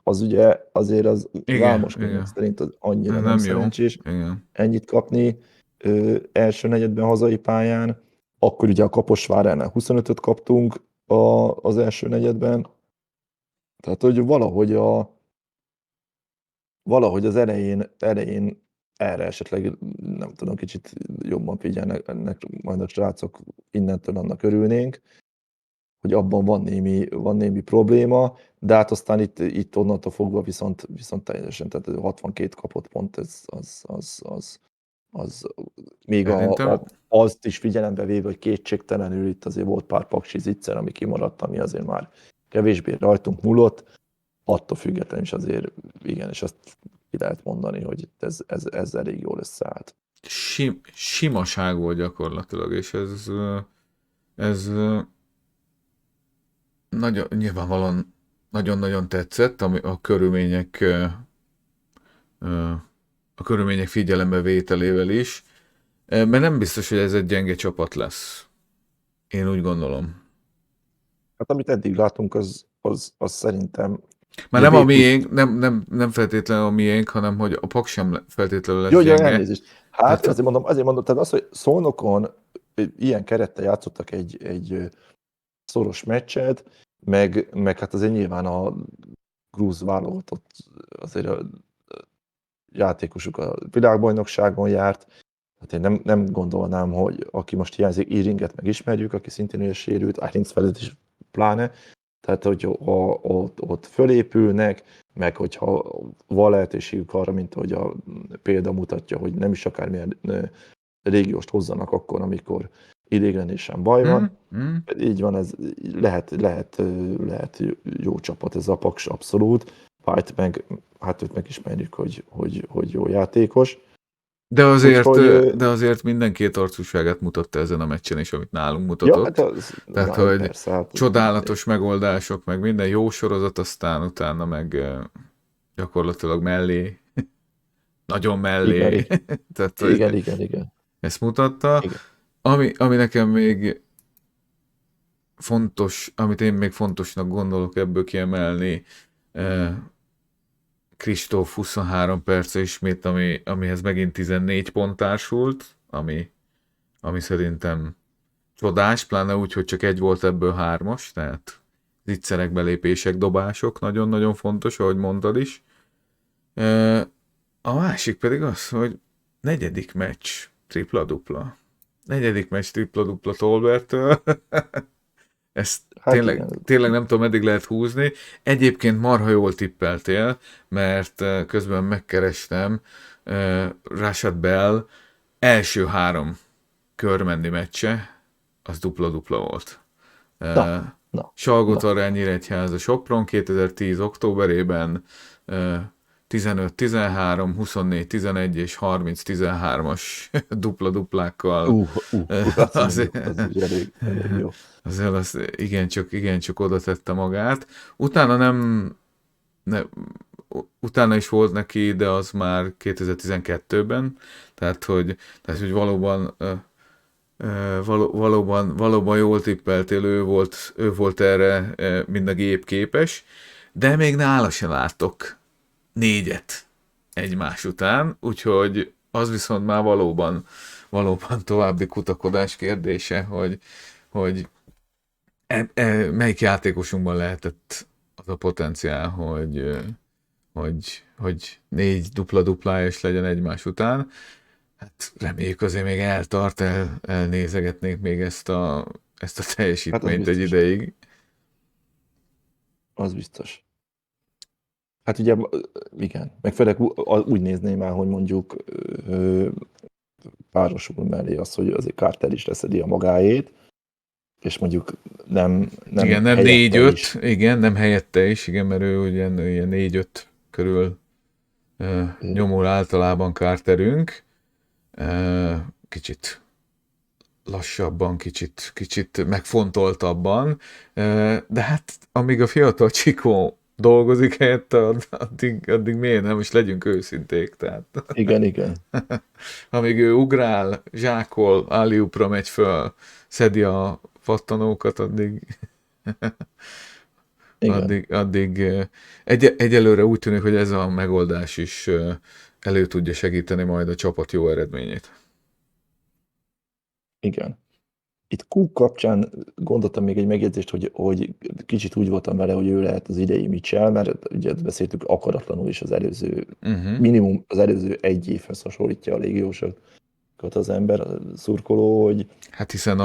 Speaker 5: az ugye azért az Rámoskodnak szerint az annyira nem szerencsés ennyit kapni első negyedben hazai pályán. Akkor ugye a Kaposvár 25-öt kaptunk az első negyedben. Tehát, hogy valahogy az elején erre esetleg, nem tudom, kicsit jobban figyelnek majd a srácok, innentől annak örülnénk, hogy abban van némi probléma, de hát aztán itt onnantól fogva viszont teljesen, tehát 62 kapott pont, az még azt is figyelembe véve, hogy kétségtelenül itt azért volt pár paksi zicser, ami kimaradt, ami azért már kevésbé rajtunk múlott, attól függetlenül is azért igen, és azt ki lehet mondani, hogy itt ez elég jól összeállt.
Speaker 4: Simaság volt gyakorlatilag, és ez nyilvánvalóan nagyon-nagyon tetszett, a körülmények figyelembe vételével is, mert nem biztos, hogy ez egy gyenge csapat lesz. Én úgy gondolom.
Speaker 5: Hát amit eddig látunk, az szerintem...
Speaker 4: Már nem a miénk, nem feltétlenül a miénk, hanem hogy a Paks sem feltétlenül lesz gyenge.
Speaker 5: Jó, elnézést. Hát azért mondom, tehát az, hogy Szolnokon ilyen kerettel játszottak egy szoros meccset, meg hát azért nyilván a grúz válogatott azért a játékosuk a világbajnokságon járt. Hát én nem gondolnám, hogy aki most hiányzik, Iringet megismerjük, aki szintén ugye sérült, Ahrings felett is pláne. Tehát, hogy ott fölépülnek, meg hogyha van lehetőségük arra, mint hogy a példa mutatja, hogy nem is akármilyen régióst hozzanak akkor, amikor idéglenésen baj van. Így van, ez lehet jó csapat ez a Paks abszolút. White meg, hát őt megismerjük, hogy jó játékos.
Speaker 4: De azért,
Speaker 5: Úgyhogy,
Speaker 4: de azért minden két arcúságát mutatta ezen a meccsen is, amit nálunk mutatott.
Speaker 5: ja, hát
Speaker 4: Tehát, hogy
Speaker 5: persze, hát,
Speaker 4: csodálatos megoldások, meg minden jó sorozat, aztán utána meg gyakorlatilag mellé, nagyon mellé.
Speaker 5: Igen,
Speaker 4: Tehát,
Speaker 5: igen.
Speaker 4: ezt mutatta.
Speaker 5: Igen.
Speaker 4: Ami nekem még fontos, amit én még fontosnak gondolok ebből kiemelni, Kristóf 23 perce ismét, amihez megint 14 pont társult, ami szerintem csodás, pláne úgy, hogy csak egy volt ebből 3-as, tehát zicserek, belépések, dobások, nagyon-nagyon fontos, ahogy mondtad is. A másik pedig az, hogy 4. meccs tripla-dupla. 4. meccs tripla-dupla Tolbertől. Ezt
Speaker 5: Hát
Speaker 4: tényleg nem tudom, meddig lehet húzni. Egyébként marha jól tippeltél, mert közben megkerestem Rashad Bell első 3 körmendi meccse, az dupla-dupla volt. Salgótarján Nyíregyháza Sopron 2010. októberében 15-13, 24-11 és 30-13-as dupla-duplákkal.
Speaker 5: Az elég jó.
Speaker 4: Azért az igencsak oda tette magát. Utána utána is volt neki, de az már 2012-ben, tehát hogy valóban jól tippeltél, ő volt erre mind a gép képes, de még nála se látok 4 egymás után, úgyhogy az viszont már valóban további kutakodás kérdése, hogy melyik játékosunkban lehetett az a potenciál, hogy 4 dupla-duplájas legyen egymás után. Hát reméljük azért még eltart, elnézegetnénk még ezt a teljesítményt egy ideig.
Speaker 5: Az biztos. Hát ugye, igen, meg főleg úgy nézném el, hogy mondjuk párosul mellé az, hogy azért Carter is leszedi a magáét, és mondjuk nem
Speaker 4: 4-5, igen, nem helyette is, igen, mert ő ugye 4-5 körül nyomul általában Carterünk. Kicsit lassabban, kicsit megfontoltabban, de hát amíg a fiatal Csikó dolgozik helyette, addig miért nem, és legyünk őszinték. Tehát.
Speaker 5: Igen.
Speaker 4: Amíg ő ugrál, zsákol, alley-oopra megy föl, szedi a pattanókat, addig egyelőre úgy tűnik, hogy ez a megoldás is elő tudja segíteni majd a csapat jó eredményét.
Speaker 5: Igen. Itt Cook kapcsán gondoltam még egy megjegyzést, hogy kicsit úgy voltam vele, hogy ő lehet az idei Mitchell, mert ugye beszéltük akaratlanul is az előző, minimum az előző 1 évhez hasonlítja a légiósokat az ember, a szurkoló, hogy...
Speaker 4: Hát hiszen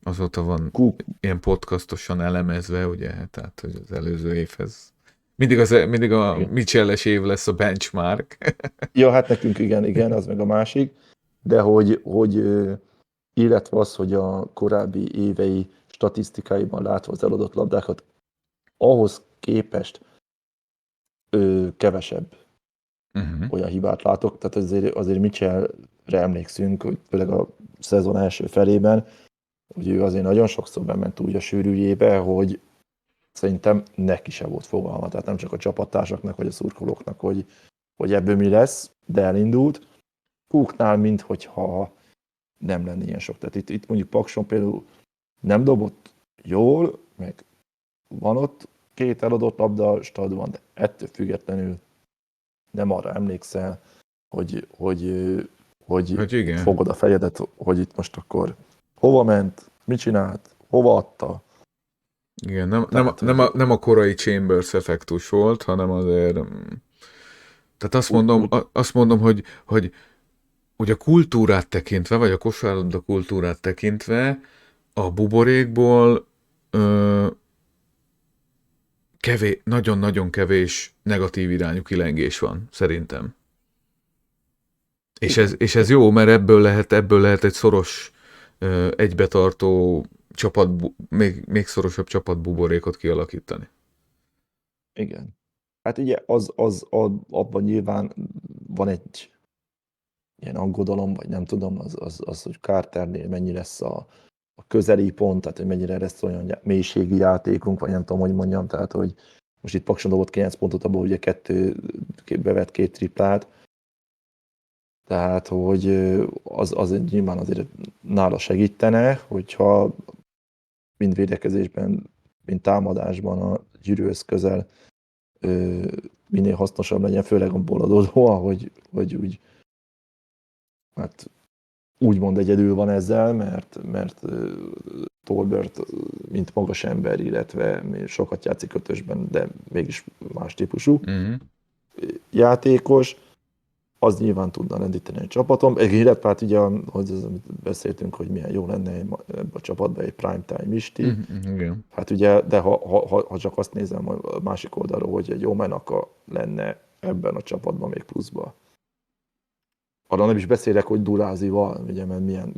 Speaker 4: azóta van ilyen podcastosan elemezve, ugye, tehát hogy az előző évhez. Mindig a Mitchell-es év lesz a benchmark.
Speaker 5: Ja, hát nekünk igen, az meg a másik, de hogy illetve az, hogy a korábbi évei statisztikáiban látva az eladott labdákat, ahhoz képest kevesebb olyan hibát látok, tehát azért Mitchellre emlékszünk, hogy főleg a szezon első felében, hogy ő azért nagyon sokszor bement úgy a sűrűjébe, hogy szerintem neki se volt fogalma, tehát nem csak a csapattársaknak, vagy a szurkolóknak, hogy ebből mi lesz, de elindult. Cooknál, minthogyha nem lenne ilyen sok. Tehát itt mondjuk Pakson például nem dobott jól, meg van ott 2 eladott labda stadban, de ettől függetlenül nem arra emlékszel, hogy fogod a fejedet, hogy itt most akkor hova ment, mit csinált, hova adta.
Speaker 4: Igen, nem,
Speaker 5: Tehát,
Speaker 4: nem a korai Chambers effektus volt, hanem azért... Tehát azt mondom, hogy a kultúrát tekintve, vagy a kosárlabda kultúrát tekintve, a buborékból nagyon-nagyon kevés negatív irányú kilengés van, szerintem. És ez jó, mert ebből lehet egy szoros, egybetartó még szorosabb csapatbuborékot kialakítani.
Speaker 5: igen. Hát ugye abban nyilván van egy ilyen aggodalom, vagy nem tudom, az hogy Carternél mennyi lesz a közeli pont, tehát hogy mennyire lesz olyan mélységi játékunk, vagy nem tudom, hogy mondjam, tehát hogy most itt Pakson dobott 9 pontot, abból ugye bevett 2 triplát, tehát hogy az nyilván azért nála segítene, hogyha mind védekezésben, mind támadásban a gyűrűhöz közel minél hasznosabb legyen, főleg abból adódóan, hogy úgy hát úgymond egyedül van ezzel, mert Tolbert, mint magas ember, illetve sokat játszik ötösben, de mégis más típusú játékos, az nyilván tudna lendíteni a csapatom. Illetve hát ugye, hogy az, amit beszéltünk, hogy milyen jó lenne ebbe a csapatba egy primetime isti.
Speaker 4: Igen.
Speaker 5: Hát ugye, de ha csak azt nézem a másik oldalról, hogy egy Omenaka lenne ebben a csapatban még pluszban. Arra nem is beszélek, hogy Durázival, ugye, mert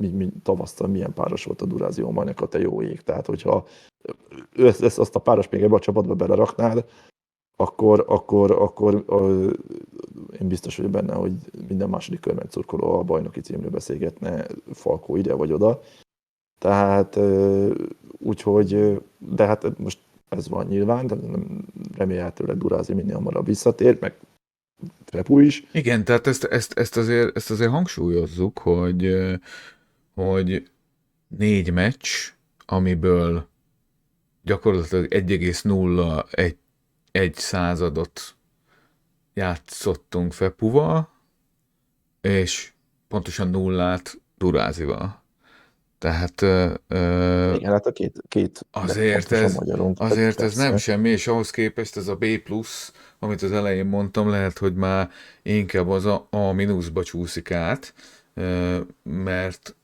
Speaker 5: tavasztal milyen páros volt a Durázi Omenaka, te jó ég. Tehát, hogyha azt a páros még ebbe a csapatba beleraknád, akkor én biztos vagyok benne, hogy minden második körben szurkoló a bajnoki címről beszélgetne, Falkó ide vagy oda. Tehát úgyhogy, de hát most ez van nyilván, de remélhetőleg Durázi minél hamarabb visszatér, meg Pepu is.
Speaker 4: Igen, tehát ezt azért hangsúlyozzuk, hogy 4 meccs, amiből gyakorlatilag 1,01 századot játszottunk Fepuval, és pontosan 0-át Durázival. Tehát
Speaker 5: igen, hát a két
Speaker 4: azért ez nem semmi, és ahhoz képest ez a B+, amit az elején mondtam, lehet, hogy már inkább az A mínuszba csúszik át, mert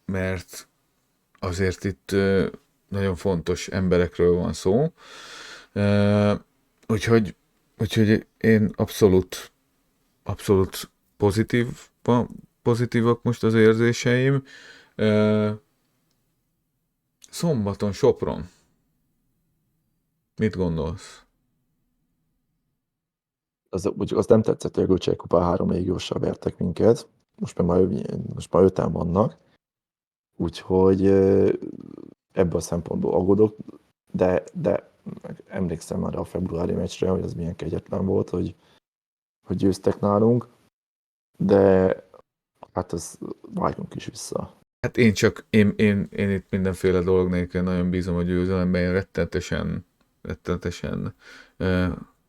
Speaker 4: azért itt nagyon fontos emberekről van szó. Úgyhogy én abszolút pozitívak most az érzéseim. Szombaton Sopron. Mit gondolsz?
Speaker 5: Azt nem tetszett, hogy a Göcsej kupán 3 légióssal vertek minket. Most már 5-en vannak. Úgyhogy ebből a szempontból aggódok, de emlékszem már a februári meccsre, hogy az milyen kegyetlen volt, hogy győztek nálunk, de hát ez vágyunk is vissza.
Speaker 4: Hát én itt mindenféle dolog nélkül nagyon bízom a győzelemben, én rettenetesen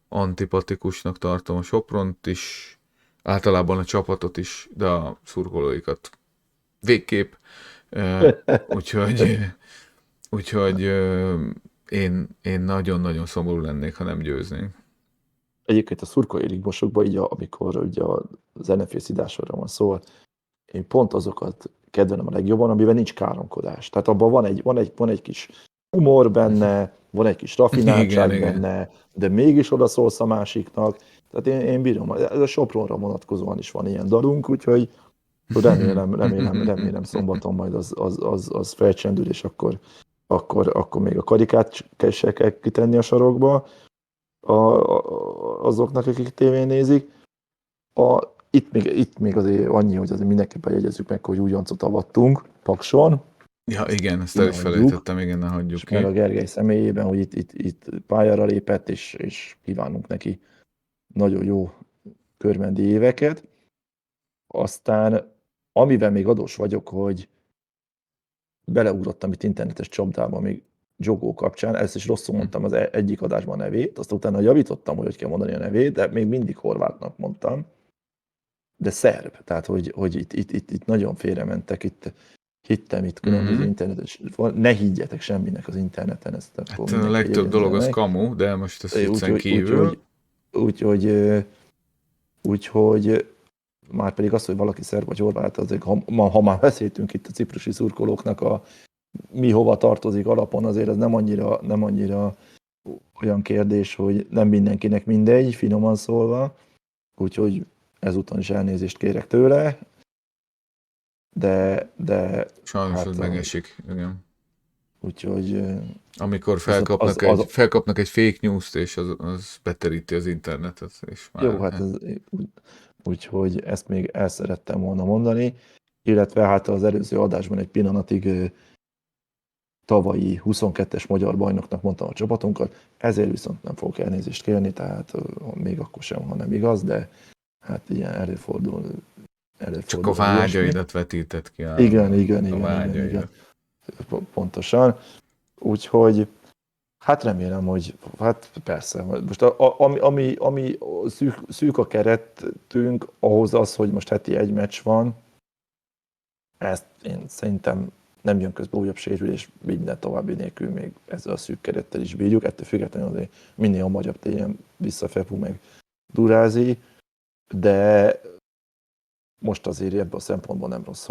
Speaker 4: antipatikusnak tartom a Sopront is, általában a csapatot is, de a szurkolóikat végképp. Úgyhogy én nagyon-nagyon szomorú lennék, ha nem győznénk.
Speaker 5: Egyébként a szurkolói rigmosokban, így amikor ugye az NFL szidásra van szó, én pont azokat kedvelem a legjobban, amiben nincs káromkodás. Tehát abban van egy kis humor benne, van egy kis rafináltság benne, de mégis odaszólsz a másiknak. Tehát én bírom. Ez a Sopronra vonatkozóan is van ilyen dalunk, úgyhogy remélem szombaton majd az felcsendül, és akkor még a karikát se kell kitenni a sarokba azoknak, akik tévén nézik. Itt még azért annyi, hogy azért mindenképpen jegyezzük meg, hogy újoncot avattunk Pakson.
Speaker 4: Ja, igen, ezt el is felejtettem, igen, ne hagyjuk ki.
Speaker 5: Mert a Gergely személyében, hogy itt pályára lépett, és kívánunk neki nagyon jó körmendi éveket. Aztán, amivel még adós vagyok, hogy beleugrottam itt internetes csapdába még Jogó kapcsán, ezt is rosszul mondtam az egyik adásban a nevét, aztán utána javítottam, hogy kell mondani a nevét, de még mindig horvátnak mondtam. De szerb, tehát hogy itt nagyon félrementek, itt hittem itt különböző internetes, ne higgyetek semminek az interneten, ezt
Speaker 4: Hát
Speaker 5: akkor
Speaker 4: a
Speaker 5: mindenki
Speaker 4: legtöbb
Speaker 5: jegyezze
Speaker 4: dolog az
Speaker 5: meg.
Speaker 4: kamu, de most ez viccen kívül.
Speaker 5: Úgyhogy már pedig az, hogy valaki szerb vagy horvát, azért, ha már beszéltünk itt a ciprusi szurkolóknak a mi hova tartozik alapon, azért ez nem annyira olyan kérdés, hogy nem mindenkinek mindegy, finoman szólva, úgyhogy ezúton is elnézést kérek tőle, de
Speaker 4: Sajnos
Speaker 5: hát,
Speaker 4: ez megesik, igen.
Speaker 5: Úgyhogy
Speaker 4: amikor felkapnak egy fake news-t, és az beteríti az internetet. És már
Speaker 5: jó, hát úgyhogy ezt még el szerettem volna mondani, illetve hát az előző adásban egy pillanatig tavalyi 22-es magyar bajnoknak mondtam a csapatunkat, ezért viszont nem fogok elnézést kérni, tehát még akkor sem, ha nem igaz, de hát ilyen előfordul.
Speaker 4: Csak a vágyaidat vetített ki.
Speaker 5: Igen. Pontosan. Úgyhogy hát remélem, hogy hát persze. Most ami szűk a keretünk, ahhoz az, hogy most heti egy meccs van, ezt én szerintem nem jön közbe újabb sérülés, minden további nélkül még ezzel a szűk kerettel is bírjuk. Ettől függetlenül azért minél hamarabb tényleg vissza Fepu meg Durázi, de most azért ebből a szempontból nem rossz,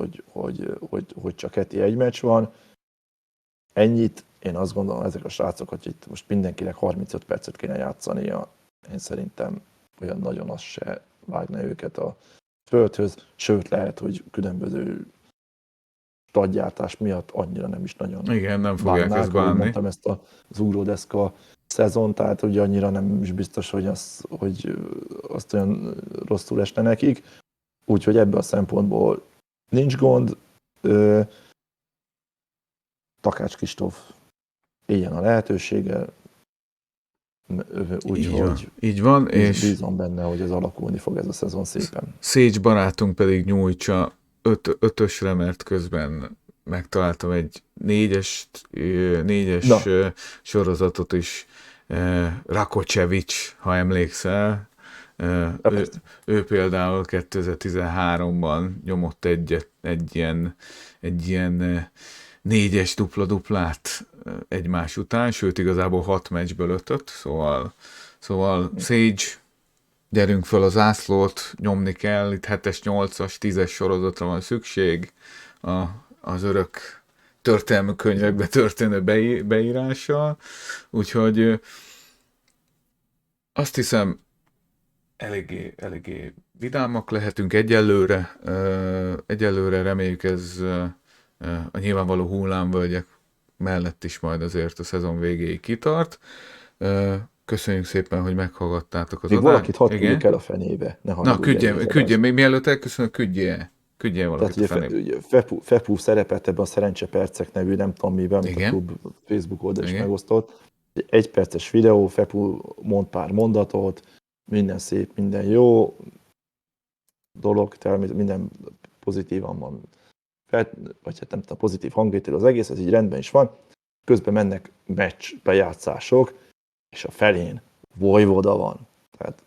Speaker 5: hogy csak heti egy meccs van. Ennyit, én azt gondolom, ezek a srácok, hogy itt most mindenkinek 35 percet kéne játszania, én szerintem olyan nagyon az se vágna őket a földhöz, sőt lehet, hogy különböző stadgyártás miatt annyira nem is nagyon
Speaker 4: igen, nem fogják ezt bánni.
Speaker 5: Mondtam ezt az ugródeszka szezon, tehát ugye annyira nem is biztos, hogy azt olyan rosszul esne nekik. Úgyhogy ebből a szempontból nincs gond. Takács Kristóf éljen a lehetőséggel. Úgyhogy
Speaker 4: így van, és
Speaker 5: bízom benne, hogy ez alakulni fog ez a szezon szépen.
Speaker 4: Szécs barátunk pedig nyújtsa ötösre, mert közben megtaláltam egy négyes sorozatot is, Rakocevic, ha emlékszel. Ő például 2013-ban nyomott egy ilyen négyes dupla-duplát egymás után, sőt igazából 6 meccsből 5-öt, szóval Sage, gyerünk föl az zászlót, nyomni kell, itt 7-es, 8-as, 10-es sorozatra van szükség, az örök történelmi könyvekbe történő beírással, úgyhogy azt hiszem, eléggé vidámak lehetünk egyelőre. Egyelőre reméljük ez a nyilvánvaló hullámvölgyek mellett is majd azért a szezon végéig kitart. Köszönjük szépen, hogy meghallgattátok az adást.
Speaker 5: Valakit hadd küldjük el a fenébe.
Speaker 4: Na, küldje, még mielőtt elköszönök, küldje valakit a fenébe.
Speaker 5: Fepu szerepelt ebben a Szerencsepercek nevű, nem tudom miben, amit a klub Facebook oldal is megosztott. Egy perces videó, Fepu mond pár mondatot, minden szép, minden jó dolog, természetesen minden pozitívan van, vagy hát nem tudom, pozitív hangvétel az egész, ez így rendben is van. Közben mennek meccs bejátszások, és a felén Vojvoda van. Tehát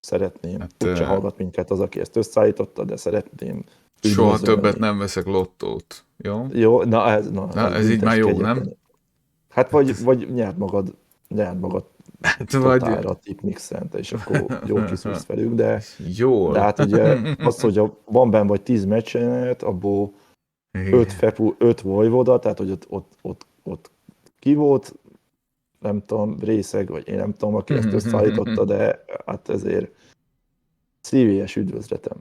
Speaker 5: szeretném, úgyse hallgat minket az, aki ezt összeállította, de szeretném
Speaker 4: soha többet nem veszek lottót, jó?
Speaker 5: Jó, ez
Speaker 4: így már jó, nem?
Speaker 5: Hát vagy nyerd magad totálra a tipmixent, és akkor jól kiszúrsz velük, de hát ugye az, hogy van benn vagy 10 meccsenet, abból 5 Fepu, 5 Vojvoda, tehát hogy ott ki volt, nem tudom, részeg, vagy én nem tudom, aki ezt összeállította, de hát ezért szívélyes üdvözletem.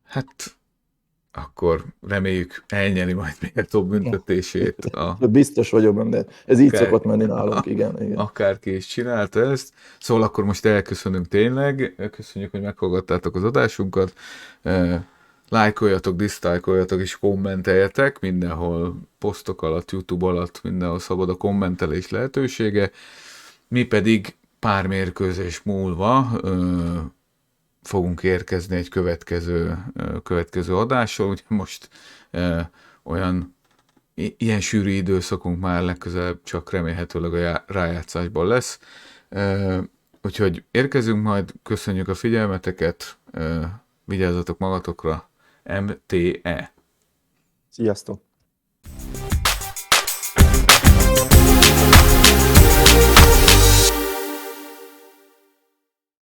Speaker 4: Hát akkor reméljük elnyeri majd méltó büntetését.
Speaker 5: Biztos vagyok benne, ez így szokott menni nálunk, igen.
Speaker 4: Akárki is csinálta ezt. Szóval akkor most elköszönünk tényleg. Köszönjük, hogy meghallgattátok az adásunkat. Lájkoljatok, diszlájkoljatok és kommenteljetek. Mindenhol posztok alatt, YouTube alatt, mindenhol szabad a kommentelés lehetősége. Mi pedig pár mérkőzés múlva fogunk érkezni egy következő adással, ugye most ilyen sűrű időszakunk már legközelebb csak remélhetőleg a rájátszásban lesz. Úgyhogy érkezünk majd, köszönjük a figyelmeteket, vigyázzatok magatokra, MTE!
Speaker 5: Sziasztok!